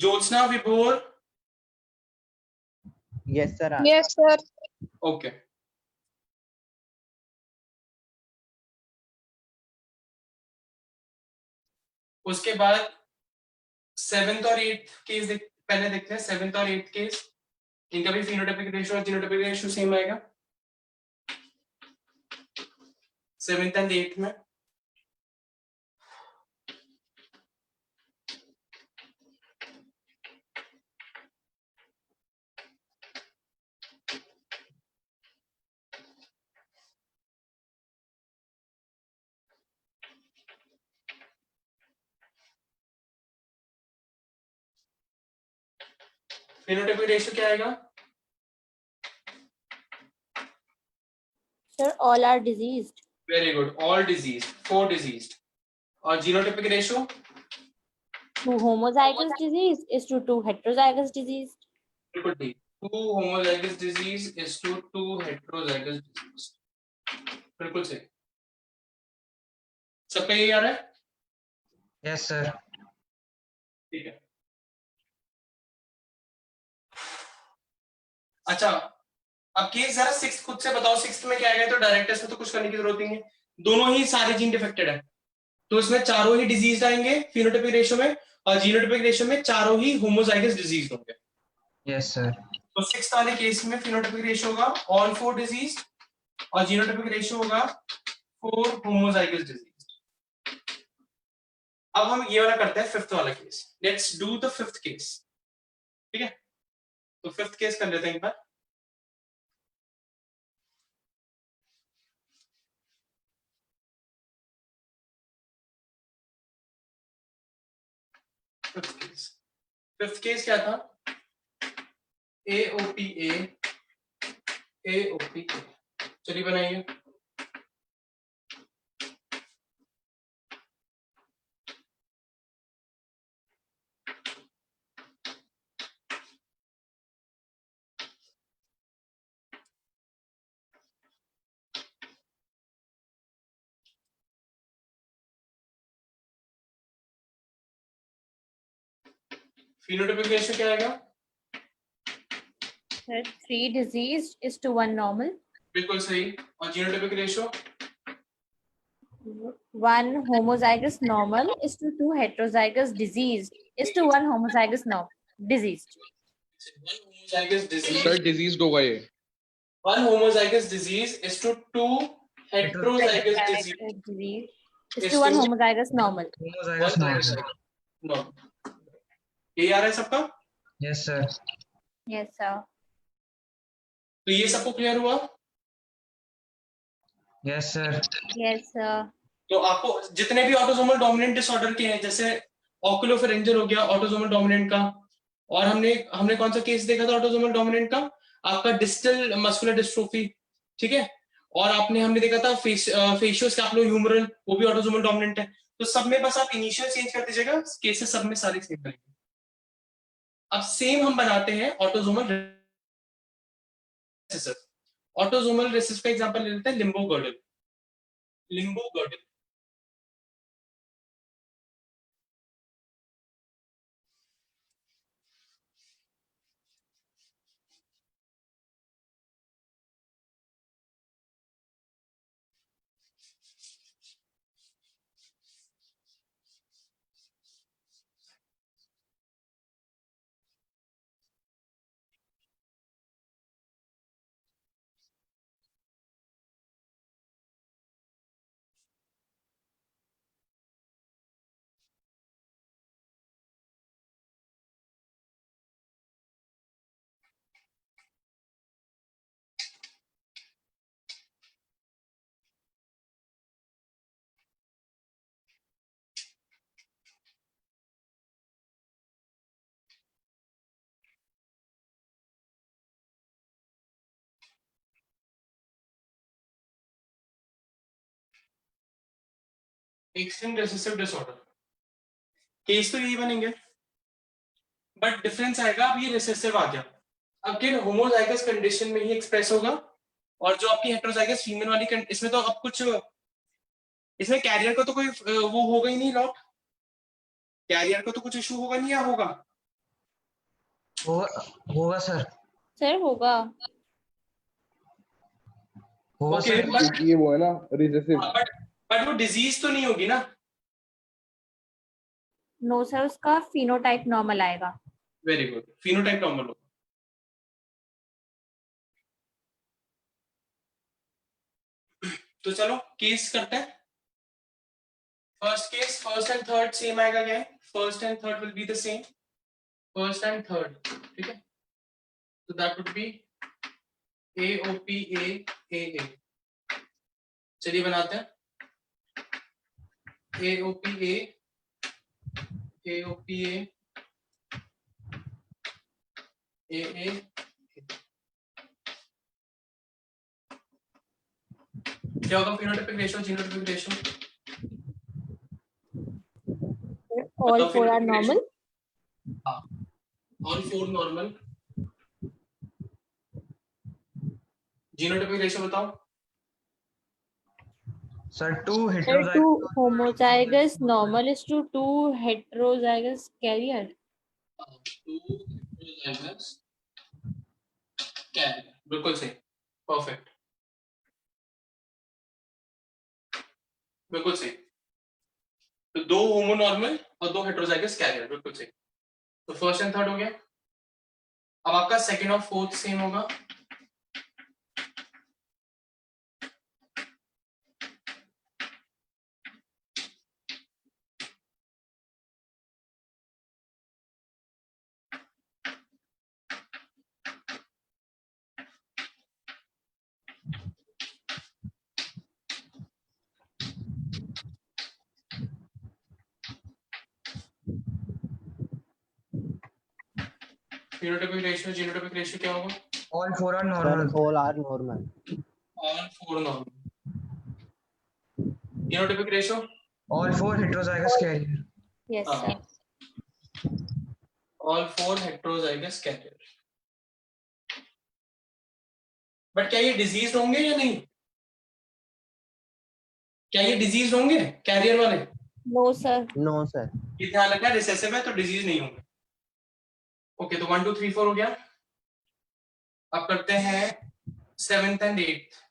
Jyotsna, विभोर? Yes, sir. Yes, sir. Okay, उसके बाद सेवेंथ और एट्थ केस पहले देखते हैं। सेवेंथ और एट्थ केस, इनका भी फिनोटाइपिक रेशियो और जीनोटाइपिक रेशियो सेम आएगा, सेवेंथ एंड एट्थ में। फिनोटाइपिक रेशियो क्या आएगा? Sir, all are diseased. Very good, all disease, 4 disease. और genotypic ratio? 2 homozygous disease is to 2 heterozygous disease. बिल्कुल ठीक, 2 homozygous disease is to 2 heterozygous disease, बिल्कुल सही। सबका यही आ रहा है? Yes sir. ठीक है, अच्छा, अब केस जरा सिक्स्थ खुद से बताओ, सिक्स्थ में क्या है? तो डायरेक्टर्स में तो कुछ करने की जरूरत नहीं है, दोनों ही सारे जीन डिफेक्टेड है, तो इसमें चारों ही डिजीज आएंगे फिनोटाइपिक रेशियो में, और जीनोटाइपिक रेशियो में चारों ही होमोजाइगस डिजीज होंगे। Yes sir. तो सिक्स्थ वाले केस में फिनोटाइपिक रेशियो होगा ऑल 4 डिजीज, और जीनोटाइपिक रेशियो होगा 4 होमोजाइगस डिजीज। अब हम ये वाला करते हैं फिफ्थ वाला case. Let's do the fifth case, ठीक है? तो फिफ्थ केस कर लेते हैं एक बार। फिफ्थ केस क्या था? AOPA AOPA। चलिए बनाइए। फिनोटाइपिक रेशियो क्या आएगा? Sir, 3 diseased is to 1 normal. बिल्कुल सही। और genotypic ratio? 1 homozygous normal is to 2 heterozygous diseased is to 1 homozygous diseased. One homozygous disease. Sir disease होगा ये। One homozygous disease is to 2 heterozygous disease Disease is is to 1 to homozygous normal. Homozygous not sir. No. ये आ रहा है सबका? Yes sir. Yes, sir. तो ये सबको clear हुआ? Yes sir. Yes, sir. तो आपको जितने भी ऑटोसोमल डोमिनेंट डिसऑर्डर के हैं, जैसे ऑक्यूलोफेरेंजियल हो गया ऑटोसोमल डोमिनेंट का, और हमने कौन सा केस देखा था ऑटोसोमल डोमिनेंट का? आपका डिस्टल मस्कुलर डिस्ट्रोफी, ठीक है? और हमने देखा था फेशियोस्कैपुलोह्यूमरल, वो भी ऑटोसोमल डोमिनेंट है। तो सब में बस आप इनिशियल चेंज कर दीजिएगा, केसेस सब में सारे सेम रहेंगे। अब सेम हम बनाते हैं ऑटोसोमल रिसेसिव। ऑटोसोमल रिसेसिव का एग्जांपल ले लेते हैं Limbo girdle. Limbo girdle extreme recessive disorder, case तो यही बनेंगे, बट डिफरेंस आएगा अब ये रिसेसिव आ गया, अब किन होमोजाइगस कंडीशन में ही एक्सप्रेस होगा, और जो आपकी हेटेरोजाइगस फीमेल वाली इसमें तो अब कुछ, इसमें कैरियर का तो कोई वो होगा ही नहीं, लॉट कैरियर का तो कुछ इशू होगा नहीं, या होगा? होगा सर। Sir, होगा। होगा ओके, सर। ये वो है ना रिसेसिव। बट वो डिजीज तो नहीं होगी ना? No, sir, उसका phenotype normal आएगा। वेरी गुड, फिनोटाइप नॉर्मल होगा। तो चलो केस करते हैं। First case, first and third same आएगा क्या? First and third will be the same, first and third, ठीक है? तो that would B AOPA AA। चलिए बनाते हैं AOPA AA क्या होगा phenotypic ratio, genotypic ratio? All बताओ 4 are phenotypic ratio। normal. हाँ, all 4 नॉर्मल। जीनोटाइपिक रेशियो बताओ। Sir 2 Sir, 2 heterozygous homozygous normal is to 2 heterozygous carrier. 2 heterozygous carrier, बिल्कुल सही, परफेक्ट, बिल्कुल सही। तो 2 होमोनॉर्मल और 2 हेटेरोजाइगस कैरियर, बिल्कुल सही। तो फर्स्ट एंड थर्ड हो गया। अब आपका सेकंड और फोर्थ सेम होगा। phenotypic रेशियो, जीनोटाइपिक रेशियो क्या होगा? All four are Sir, normal. all are normal. All 4 normal. Genotypic ratio All four heterozygous carrier. Yes, हाँ। sir. all 4 heterozygous carrier। But क्या ये डिजीज होंगे या नहीं? क्या ये डिजीज होंगे कैरियर वाले? No, sir. No, sir. ये ध्यान रखना, रिसेसिव है तो डिजीज नहीं होंगे। ओके, तो 1 2 3 4 हो गया। अब करते हैं 7th and 8th।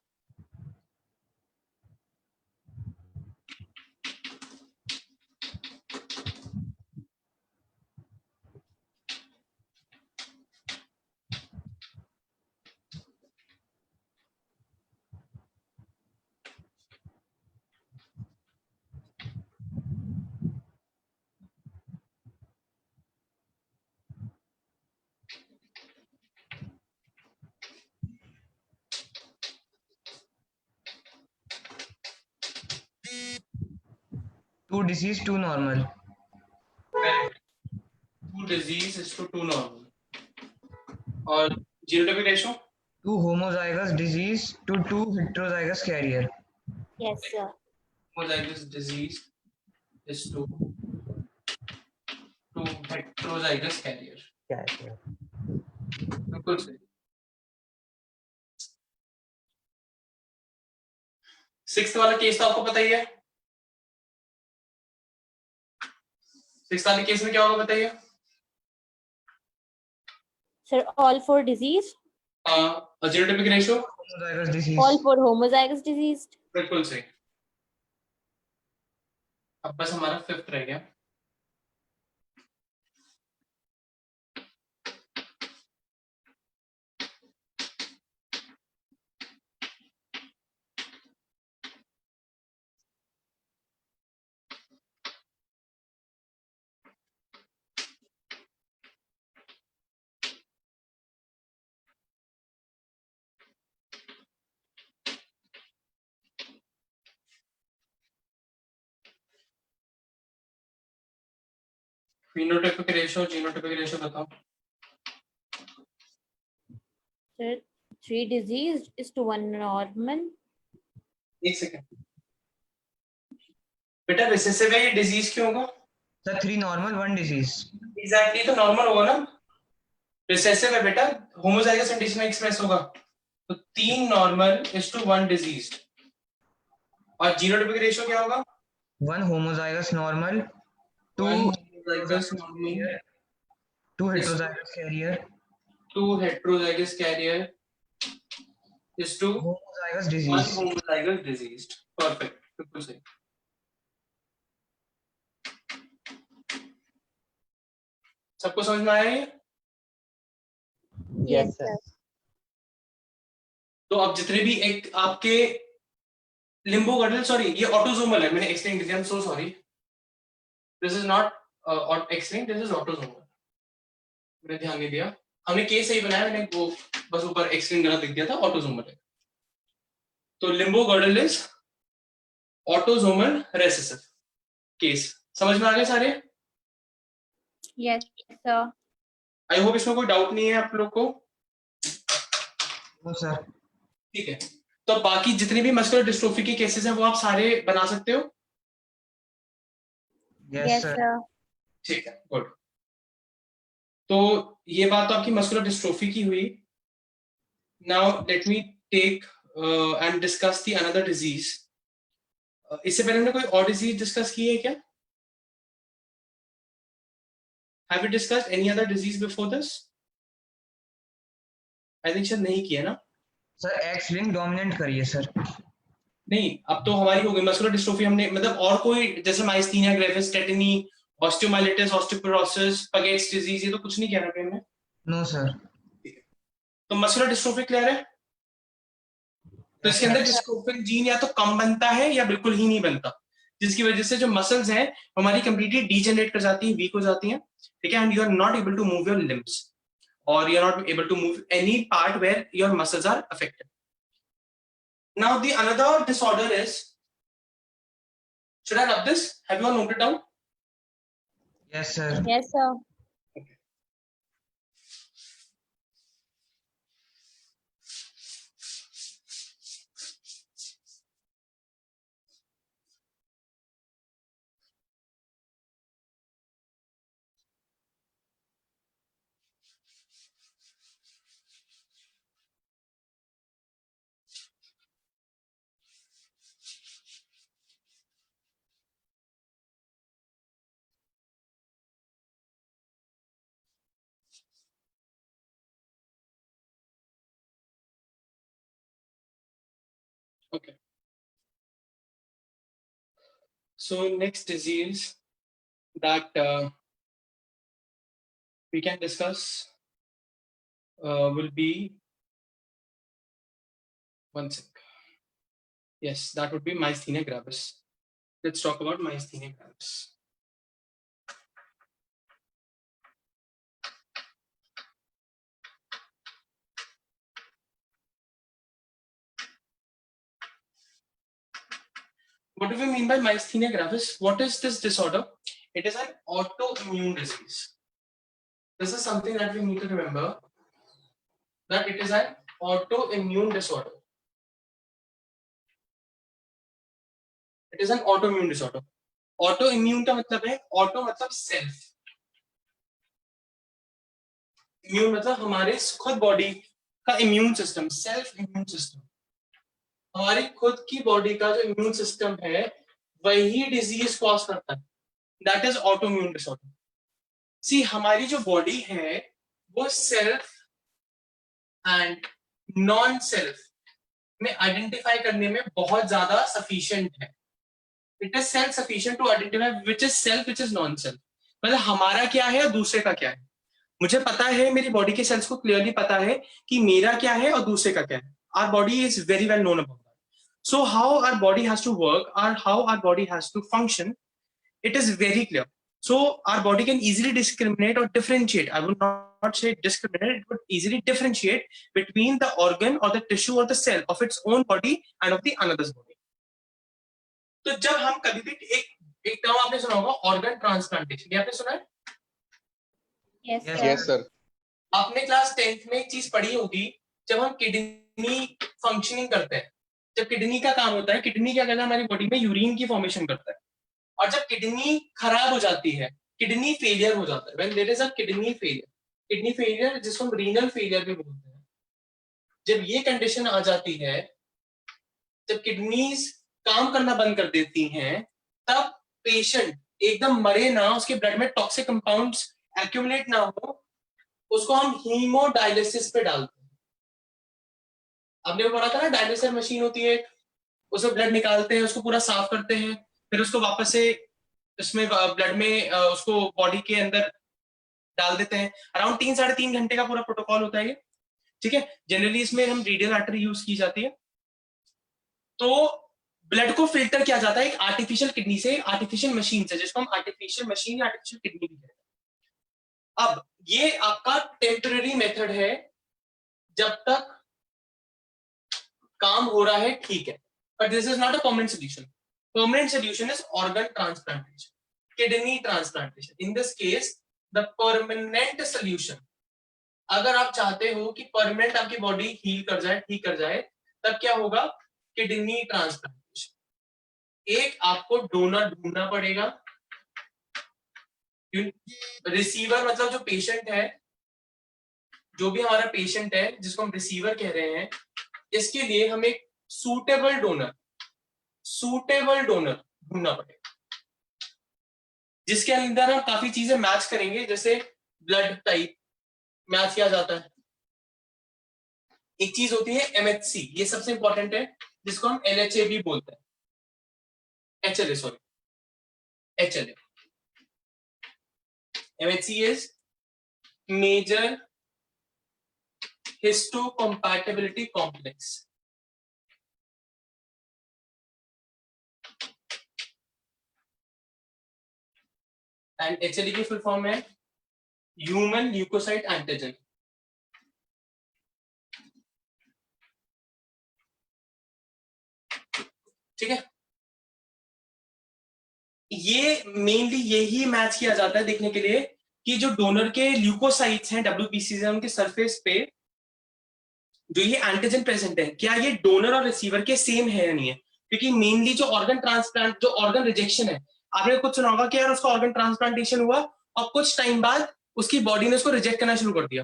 Two disease, two normal. Correct. 2 disease is to 2 normal। और genotypic ratio Two homozygous disease to two heterozygous carrier. Yes, sir. homozygous disease is to 2 heterozygous carrier। Carrier. बिल्कुल सही। 6th वाला case तो आपको पता ही है। 6th वाले case में क्या होगा बताइए? Sir, all 4 diseased, genotypic ratio Homozygous disease. all 4 homozygous diseased. बिल्कुल सही। अब बस हमारा 5th रह गया। phenotypic रेशियो, जीनोटाइपिक रेशियो बताओ। Sir, 3 diseased is to 1 normal. एक सेकंड बेटा, रिसेसिव है ये, डिजीज क्यों होगा? Sir, three normal, one disease. Exactly, तो नॉर्मल होगा ना। रिसेसिव है बेटा, होमोजाइगस कंडीशन में एक्सप्रेस होगा। तो 3 नॉर्मल इज टू 1 डिजीज्ड। और जीनोटाइपिक रेशियो क्या होगा? One homozygous normal, two 1 homozygous normal, two heterozygous carrier, 2 heterozygous carrier is to homozygous 1 disease. homozygous diseased। Perfect, बिल्कुल सही। सबको समझ में आया ये? Yes, sir. तो अब जितने भी एक आपके लिम्बो गडल, सॉरी ये ऑटोसोमल है, मैंने एक्सप्लेन किया, I am so sorry, this is not explain, this is autosomal. मैंने ध्यान नहीं दिया, हमने केस सही बनाया, मैंने वो बस ऊपर एक्सप्लेन गलत लिख दिया था, ऑटोसोमल है। तो Limbo गडल is autosomal recessive case. समझ में आ गए सारे? Yes, sir. आई होप इसमें कोई डाउट नहीं है आप लोग को। No, sir. ठीक है, तो बाकी जितने भी मस्कुलर डिस्ट्रोफी के केसेस हैं वो आप सारे बना सकते हो। Yes, Yes, sir. sir. ठीक है, गुड। तो ये बात तो आपकी मस्कुलर डिस्ट्रोफी की हुई। Now let me take and discuss the another disease. इससे पहले हमने कोई और डिजीज डिस्कस की है क्या? Have we discussed any other disease before this? I think शायद नहीं किया ना। सर एक्स लिंक डोमिनेंट करिए सर। नहीं, अब तो हमारी हो गई मस्कुलर डिस्ट्रोफी हमने, मतलब और कोई जैसे myasthenia gravis, tetany, osteomyelitis, osteoporosis, Paget's disease, ये तो कुछ नहीं किया ना हमने। No sir. तो मस्कुलर डिस्ट्रोफी क्लियर है। तो इसके अंदर डिस्ट्रोफिन जीन या तो कम बनता है या बिल्कुल ही नहीं बनता, जिसकी वजह से जो मसल्स हैं हमारी कंप्लीटली डीजेनरेट कर जाती हैं, वीक हो जाती हैं, ठीक है, and you are not able to move your limbs और you are not able to move any part where your muscles are affected. Now the another disorder is, should I rub this? Have you all noted down? Yes sir. Yes, sir. Okay. So next disease that we can discuss will be, one sec. Yes, that would be myasthenia gravis. Let's talk about myasthenia gravis. What do we mean by myasthenia gravis? What is this disorder? It is an autoimmune disease. This is something that we need to remember, that it is an autoimmune disorder. It is an autoimmune disorder. Autoimmune का मतलब है, auto मतलब self, immune मतलब हमारे खुद body का immune system, self immune system. हमारी खुद की बॉडी का जो इम्यून सिस्टम है वही डिजीज कॉज करता है. That is autoimmune disorder. See, हमारी जो बॉडी है वो सेल्फ एंड नॉन सेल्फ में आइडेंटिफाई करने में बहुत ज्यादा सफिशिएंट है. It is self sufficient to identify which is self, which is non self. मतलब हमारा क्या है और दूसरे का क्या है. मुझे पता है, मेरी बॉडी के सेल्स को क्लियरली पता है कि मेरा क्या है और दूसरे का क्या है. Our body is very well known about that. So how our body has to work or how our body has to function, it is very clear. So our body can easily discriminate or differentiate. I would not say discriminate, it would easily differentiate between the organ or the tissue or the cell of its own body and of the another's body. तो जब हम कभी भी एक term आपने सुना होगा, organ transplantation, ये आपने सुना है? Yes, Yes, sir. Yes sir. आपने क्लास 10th में एक चीज पढ़ी होगी, जब हम किडनी फंक्शनिंग करते हैं, जब किडनी का काम होता है, किडनी क्या करता है, हमारी बॉडी में यूरिन की फॉर्मेशन करता है. और जब किडनी खराब हो जाती है, किडनी फेलियर हो जाता है, when there is a kidney failure जिसको हम रीनल फेलियर भी बोलते हैं, जब ये कंडीशन आ जाती है, जब किडनीज काम करना बंद कर देती हैं, तब पेशेंट एकदम मरे ना, उसके ब्लड में टॉक्सिक कंपाउंड्स एक्यूमुलेट ना हो, उसको हम हीमोडायलिसिस पे डालते हैं. आपने पढ़ा था ना, डायलिसिस मशीन होती है, उसमें ब्लड निकालते हैं, उसको पूरा साफ करते हैं, फिर उसको वापस से इसमें ब्लड में उसको बॉडी के अंदर डाल देते हैं. अराउंड 3-3.5 घंटे का पूरा प्रोटोकॉल होता है ये, ठीक है. जनरली इसमें हम रेडियल आर्टरी यूज की जाती है. तो ब्लड को फिल्टर किया जाता है एक आर्टिफिशियल किडनी से, आर्टिफिशियल मशीन से, जिसको हम आर्टिफिशियल मशीन या आर्टिफिशियल किडनी भी कहते हैं. अब ये आपका टेम्पररी मेथड है, जब तक काम हो रहा है ठीक है, but this is not a permanent solution. Permanent solution is organ transplantation, kidney transplantation. In this case, the permanent solution, अगर आप चाहते हो कि परमानेंट आपकी बॉडी हील कर जाए, ठीक कर जाए, तब क्या होगा, किडनी ट्रांसप्लांटेशन. एक आपको डोनर ढूंढना पड़ेगा. रिसीवर मतलब जो पेशेंट है, जो भी हमारा पेशेंट है जिसको हम रिसीवर कह रहे हैं, इसके लिए हमें सूटेबल डोनर ढूंढना पड़ेगा, जिसके अंदर हम काफी चीजें मैच करेंगे. जैसे ब्लड टाइप मैच किया जाता है, एक चीज होती है MHC, ये सबसे इंपॉर्टेंट है, जिसको हम LHA भी बोलते हैं, HLA sorry, HLA। MHC is major histocompatibility complex। And HLA की फुल फॉर्म है ह्यूमन ल्यूकोसाइट एंटीजन। ठीक है, ये मेनली यही मैच किया जाता है देखने के लिए कि जो डोनर के ल्यूकोसाइट्स हैं, WBCs हैं, उनके सरफेस पे जो ये एंटीजन प्रेजेंट है, क्या ये डोनर और रिसीवर के सेम है या नहीं है। क्योंकि मेनली जो ऑर्गन ट्रांसप्लांट, जो ऑर्गन रिजेक्शन है, आपने कुछ सुना होगा कि यार उसका ऑर्गन ट्रांसप्लांटेशन हुआ और कुछ टाइम बाद उसकी बॉडी ने उसको रिजेक्ट करना शुरू कर दिया।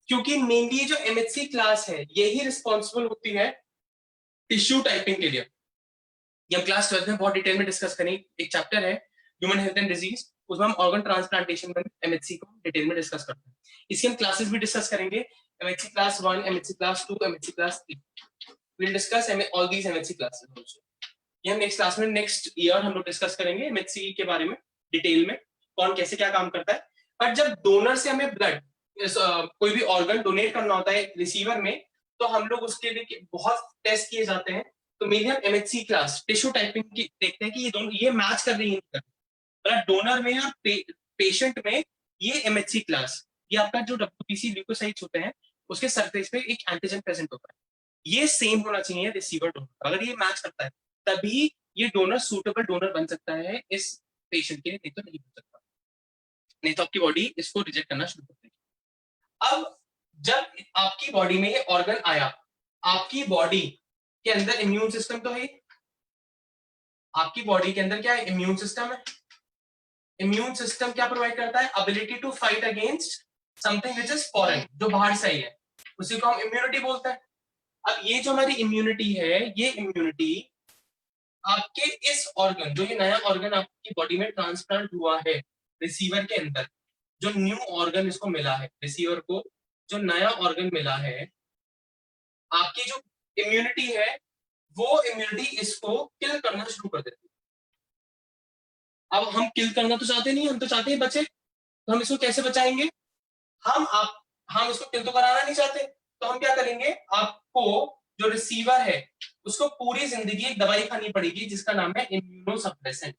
क्योंकि मेनली जो MHC क्लास है यही रिस्पॉन्सिबल होती है टिश्यू टाइपिंग के लिए। ये हम क्लास 12 में बहुत डिटेल में डिस्कस करेंगे, एक चैप्टर है ह्यूमन हेल्थ एंड डिजीज, उसमें हम ऑर्गन ट्रांसप्लांटेशन में MHC को डिटेल में डिस्कस करते हैं। इसकी हम क्लासेस भी डिस्कस करेंगे, MHC class 1, MHC class 2, MHC class 3। we'll discuss all these MHC classes also। ये हम नेक्स्ट क्लास में, नेक्स्ट ईयर हम लोग डिस्कस करेंगे MHC के बारे में डिटेल में, कौन कैसे क्या काम करता है। बट जब डोनर से हमें ब्लड कोई भी ऑर्गन डोनेट करना होता है रिसीवर में, तो हम लोग उसके लिए बहुत टेस्ट किए जाते हैं। तो मेनली हम MHC क्लास टिश्यू टाइपिंग की देखते हैं कि ये दोनों ये मैच कर रही है, मतलब डोनर में और पेशेंट में। ये MHC क्लास, ये आपका जो WBC ल्यूकोसाइट्स होते हैं उसके सरफेस पे एक एंटीजन प्रेजेंट होता है, ये सेम होना चाहिए रिसीवर डोनर। अगर ये मैच करता है तभी ये डोनर सूटेबल डोनर बन सकता है इस पेशेंट के लिए, नहीं तो नहीं बन सकता, नहीं तो आपकी बॉडी इसको रिजेक्ट करना शुरू कर देगी। अब जब आपकी बॉडी में ये ऑर्गन आया, आपकी बॉडी के अंदर इम्यून सिस्टम तो है, आपकी बॉडी के अंदर क्या है, इम्यून सिस्टम है। इम्यून सिस्टम क्या प्रोवाइड करता है, ability to fight against something which is foreign, जो बाहर से आई है, उसी को हम इम्यूनिटी बोलते हैं। अब ये जो हमारी इम्यूनिटी है, ये इम्यूनिटी आपके इस ऑर्गन, जो ये नया ऑर्गन आपकी बॉडी में ट्रांसप्लांट हुआ है रिसीवर के अंदर, जो न्यू ऑर्गन इसको मिला है रिसीवर को, जो नया ऑर्गन मिला है, आपकी जो इम्यूनिटी है वो इम्यूनिटी इसको किल करना शुरू कर देती है। अब हम किल करना तो चाहते नहीं, हम तो चाहते हैं बचे, तो हम इसको कैसे बचाएंगे, हम इसको किल तो कराना नहीं चाहते, तो हम क्या करेंगे, आपको जो रिसीवर है उसको पूरी जिंदगी एक दवाई खानी पड़ेगी जिसका नाम है इम्यूनोसप्रेसेंट।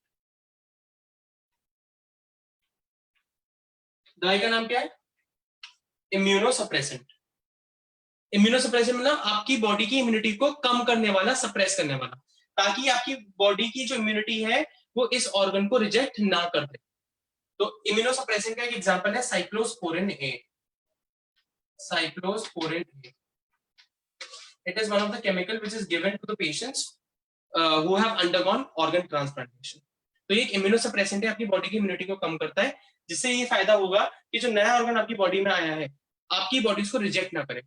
दवाई का नाम क्या है, इम्यूनोसप्रेसेंट। इम्यूनोसप्रेसेंट मतलब आपकी बॉडी की इम्यूनिटी को कम करने वाला, सप्रेस करने वाला, ताकि आपकी बॉडी की जो इम्यूनिटी है वो इस ऑर्गन को रिजेक्ट ना कर दे। तो इम्यूनोसप्रेसेंट का एक एग्जांपल है cyclosporin A. Cyclosporin A, it is one of the chemical which is given to the patients who have undergone organ transplantation। तो ये एक इम्यूनोसप्रेसेंट है, आपकी बॉडी की इम्यूनिटी को कम करता है, जिससे ये फायदा होगा कि जो नया ऑर्गन आपकी बॉडी में आया है आपकी बॉडी उसको रिजेक्ट ना करे।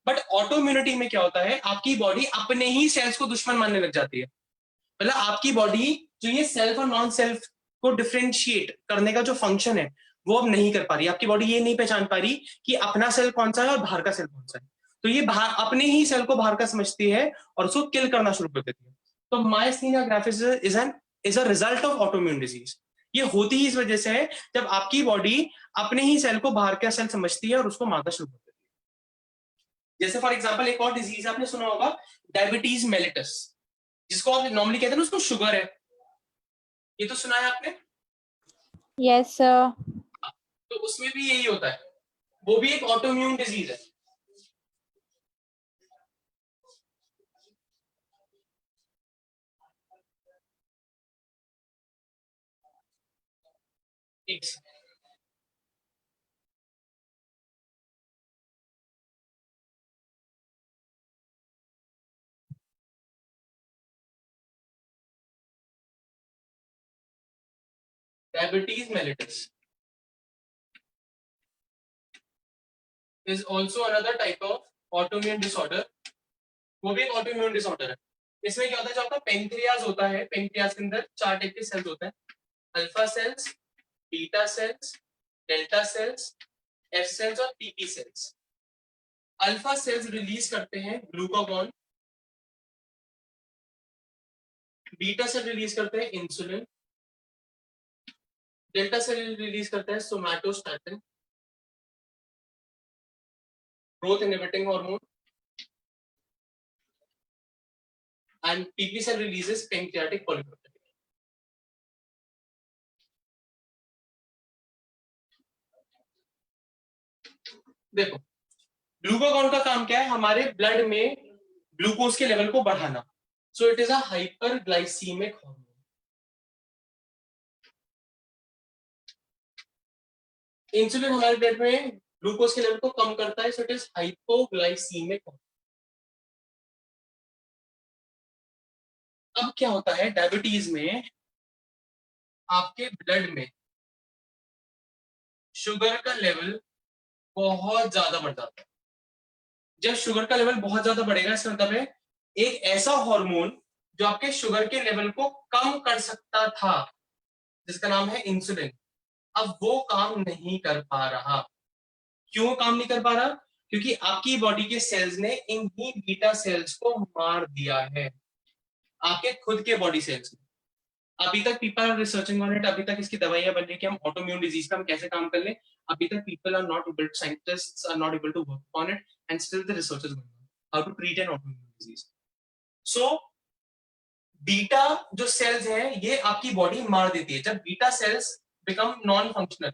बट ऑटो इम्यूनिटी में क्या होता है, आपकी बॉडी अपने ही सेल्स को दुश्मन मानने लग जाती है। मतलब आपकी बॉडी जो ये सेल्फ और नॉन सेल्फ को डिफरेंशिएट करने का जो फंक्शन है वो अब नहीं कर पा रही। आपकी बॉडी ये नहीं पहचान पा रही कि अपना सेल कौन सा है और बाहर का सेल कौन सा है, तो ये बाहर अपने ही सेल को बाहर का समझती है और उसको किल करना शुरू कर देती है। तो myasthenia gravis is a result of autoimmune disease. ये होती ही इस वजह से है जब आपकी बॉडी अपने ही सेल को बाहर का सेल समझती है और उसको मारना शुरू कर देती है। जैसे फॉर एग्जांपल एक और डिजीज आपने सुना होगा, डायबिटीज मेलिटस, जिसको आप नॉर्मली कहते हैं ना उसको शुगर है, ये तो सुना है आपने। Yes, sir. तो उसमें भी यही होता है, वो भी एक ऑटोइम्यून डिजीज है। एक diabetes mellitus is also another type of autoimmune disorder। वो भी एक ऑटोइम्यून डिसऑर्डर है। इसमें क्या होता है, जो आपका पेनक्रियाज होता है, पेनक्रियाज के अंदर 4 टाइप के सेल्स होते हैं, alpha cells, beta cells, delta cells, F cells और TP cells. Alpha cells release करते हैं ग्लूकागॉन, बीटा सेल रिलीज करते हैं इंसुलिन, डेल्टा सेल रिलीज करता है somatostatin, growth inhibiting hormone, and PP cell releases pancreatic polypeptide. देखो glucagon का काम क्या है, हमारे ब्लड में ग्लूकोज के लेवल को बढ़ाना। सो it is a hyperglycaemic hormone. Insulin हमारे ब्लड में ग्लूकोज के लेवल को कम करता है, सो इट इज हाइपोग्लाइसीमिक। अब क्या होता है डायबिटीज में, आपके ब्लड में शुगर का लेवल बहुत ज्यादा बढ़ जाता है। जब शुगर का लेवल बहुत ज्यादा बढ़ेगा, इसका मतलब है एक ऐसा हार्मोन जो आपके शुगर के लेवल को कम कर सकता था, जिसका नाम है इंसुलिन, अब वो काम नहीं कर पा रहा। क्यों काम नहीं कर पा रहा? क्योंकि आपकी बॉडी के सेल्स ने इन्हीं बीटा सेल्स को मार दिया है, आपके खुद के बॉडी सेल्स ने। अभी तक people are researching on it, अभी तक इसकी दवाइयां बन रही कि हम ऑटोइम्यून डिजीज का हम कैसे काम कर लें। अभी तक people are not able, scientists are not able to work on it, and still the research is going on how to treat an autoimmune disease. So beta जो सेल्स हैं ये आपकी बॉडी मार देती है। जब beta cells become non functional,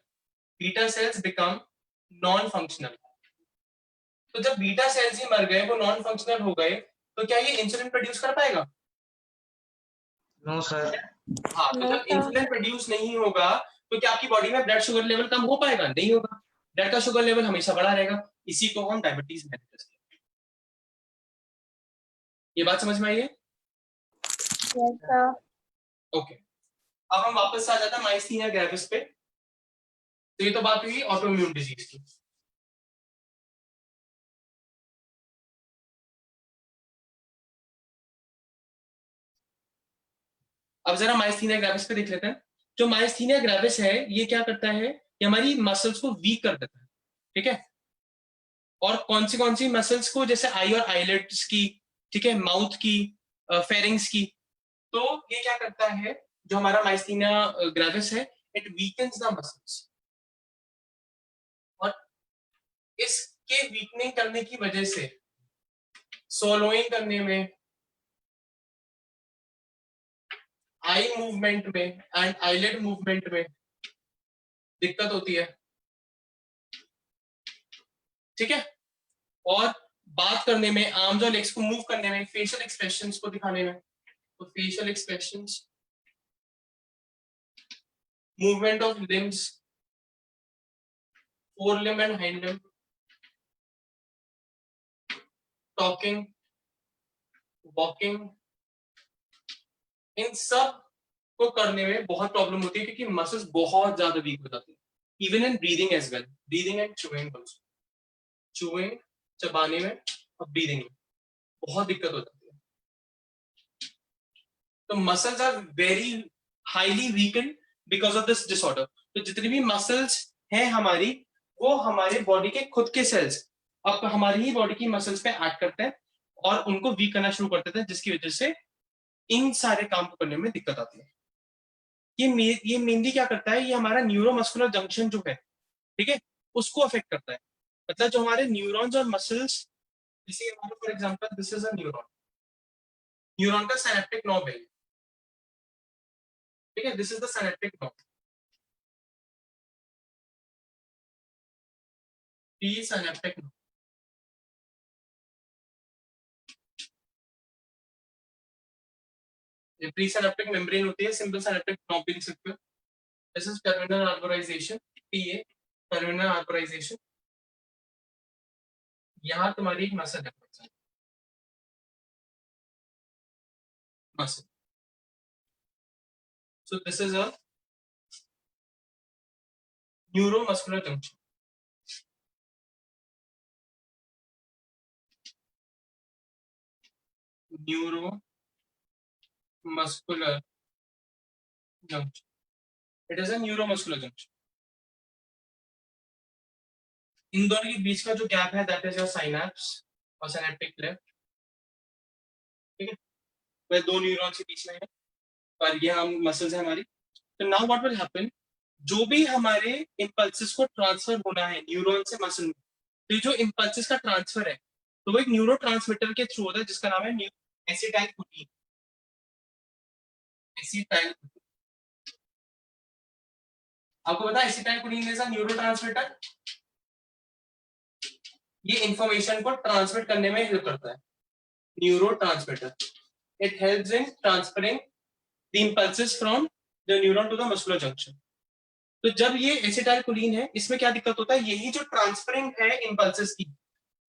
beta cells become non functional, तो जब बीटा सेल्स ही मर गए, वो नॉन फंक्शनल हो गए, तो क्या ये इंसुलिन प्रोड्यूस कर पाएगा? No sir. हाँ, तो No, जब sir. इंसुलिन प्रोड्यूस नहीं होगा तो क्या आपकी बॉडी में ब्लड शुगर लेवल कम हो पाएगा? नहीं होगा। ब्लड का शुगर लेवल हमेशा बढ़ा रहेगा, इसी को हम डायबिटीज मैनिफेस्ट कहते हैं। ये बात समझ में आई है? Yes, sir. ओके, अब हम वापस आ जाते हैं माइस्थीनिया ग्रेविस पे। तो ये तो बात हुई ऑटोइम्यून डिजीज की। अब जरा माइस्थीनिया ग्रेविस पे देख लेते हैं। जो माइस्थीनिया ग्रेविस है ये क्या करता है, ये हमारी मसल्स को वीक कर देता है, ठीक है। और कौन सी मसल्स को? जैसे आई और आईलेट्स की, ठीक है, माउथ की, फेरिंग्स की। तो ये क्या करता है, जो हमारा माइस्थीनिया ग्रेविस है, इट वीकन्स द मसल्स, और इसके वीकनिंग करने की वजह से सोलोइंग करने में, आई मूवमेंट में एंड आईलेट मूवमेंट में दिक्कत होती है, ठीक है। और बात करने में, आर्म्स और लेग्स को मूव करने में, फेशियल एक्सप्रेशंस को दिखाने में, तो facial expressions, movement of limbs, fore limb and hind limb, talking, walking, इन सब को करने में बहुत प्रॉब्लम होती है, क्योंकि मसल्स बहुत ज्यादा वीक हो जाती है। Even in breathing as well, breathing and chewing also, chewing चबाने में और ब्रीदिंग में बहुत दिक्कत हो जाती है। तो muscles are very highly weaken because of this disorder. तो जितनी भी मसल्स हैं हमारी, वो हमारे बॉडी के खुद के सेल्स अब हमारी ही बॉडी की मसल्स पे एक्ट करते हैं और उनको वीक करना शुरू कर देते हैं, जिसकी वजह से इन सारे काम को करने में दिक्कत आती है। ये मेनली क्या करता है, ये हमारा न्यूरोमस्कुलर जंक्शन जो है, ठीक है, उसको अफेक्ट करता है। मतलब जो हमारे न्यूरॉन्स और मसल्स, जैसे हमारा for example this is a neuron, neuron का सिनेप्टिक नॉब है, ठीक है, this is the synaptic knob, pre synaptic knob. ये प्री सिनेप्टिक मेम्ब्रेन होती है, सिंपल सिनेप्टिक नॉब भी लिख सकते हो। दिस इज टर्मिनल आर्बोराइजेशन, पीए, टर्मिनल आर्बोराइजेशन। यहाँ तुम्हारी एक मसल है, muscle. So this is a neuromuscular junction. Neuromuscular junction. It is a neuromuscular junction. इन दोनों के बीच का जो गैप है दैट इज योर साइनैप्स और सिनेप्टिक क्लेफ्ट, ठीक है, वह दो न्यूरॉन्स के बीच में है और ये हम मसल्स है हमारी। तो नाउ व्हाट विल हैपन, जो भी हमारे इंपल्सेस को ट्रांसफर होना है न्यूरॉन से मसल में, तो ये जो इंपल्सेस का ट्रांसफर है तो वो एक न्यूरोट्रांसमीटर के थ्रू होता है जिसका नाम है एसिटाइलकोलिन। एसिटाइलकोलिन, आपको पता है एसिटाइलकोलिन इज अ न्यूरोट्रांसमीटर। ये इंफॉर्मेशन को ट्रांसमिट करने में हेल्प करता है, neurotransmitter. It helps in transferring the impulses from the neuron to the muscular junction. तो जब ये एसिटाइलकोलिन है, इसमें क्या दिक्कत होता है, यही जो ट्रांसफरिंग है इंपल्सेस की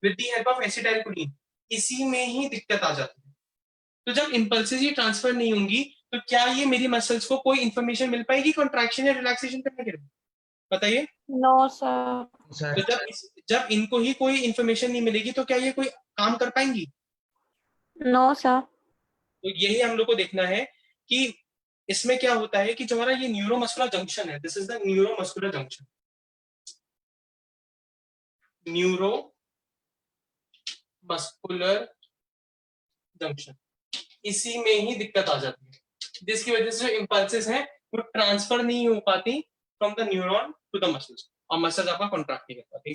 with the help of acetylcholine, इसी में ही दिक्कत आ जाती है। तो जब इंपल्सेस ही ट्रांसफर नहीं होंगी तो क्या ये मेरी मसल्स को कोई इंफॉर्मेशन मिल पाएगी कॉन्ट्रैक्शन या रिलैक्सेशन करने के लिए? बताइए। No, sir. तो जब इनको ही कोई इंफॉर्मेशन नहीं मिलेगी तो क्या ये कोई काम कर पाएंगी? No, sir. तो यही हम लोग को देखना है कि इसमें क्या होता है कि जो हमारा ये न्यूरोमस्कुलर जंक्शन है, this is the neuromuscular junction, neuromuscular junction, इसी में ही दिक्कत आ जाती है, जिसकी वजह से जो इंपल्सेस हैं वो ट्रांसफर नहीं हो पाती from the neuron to the muscles और मसल्स आपका कॉन्ट्रैक्ट नहीं कर पाते।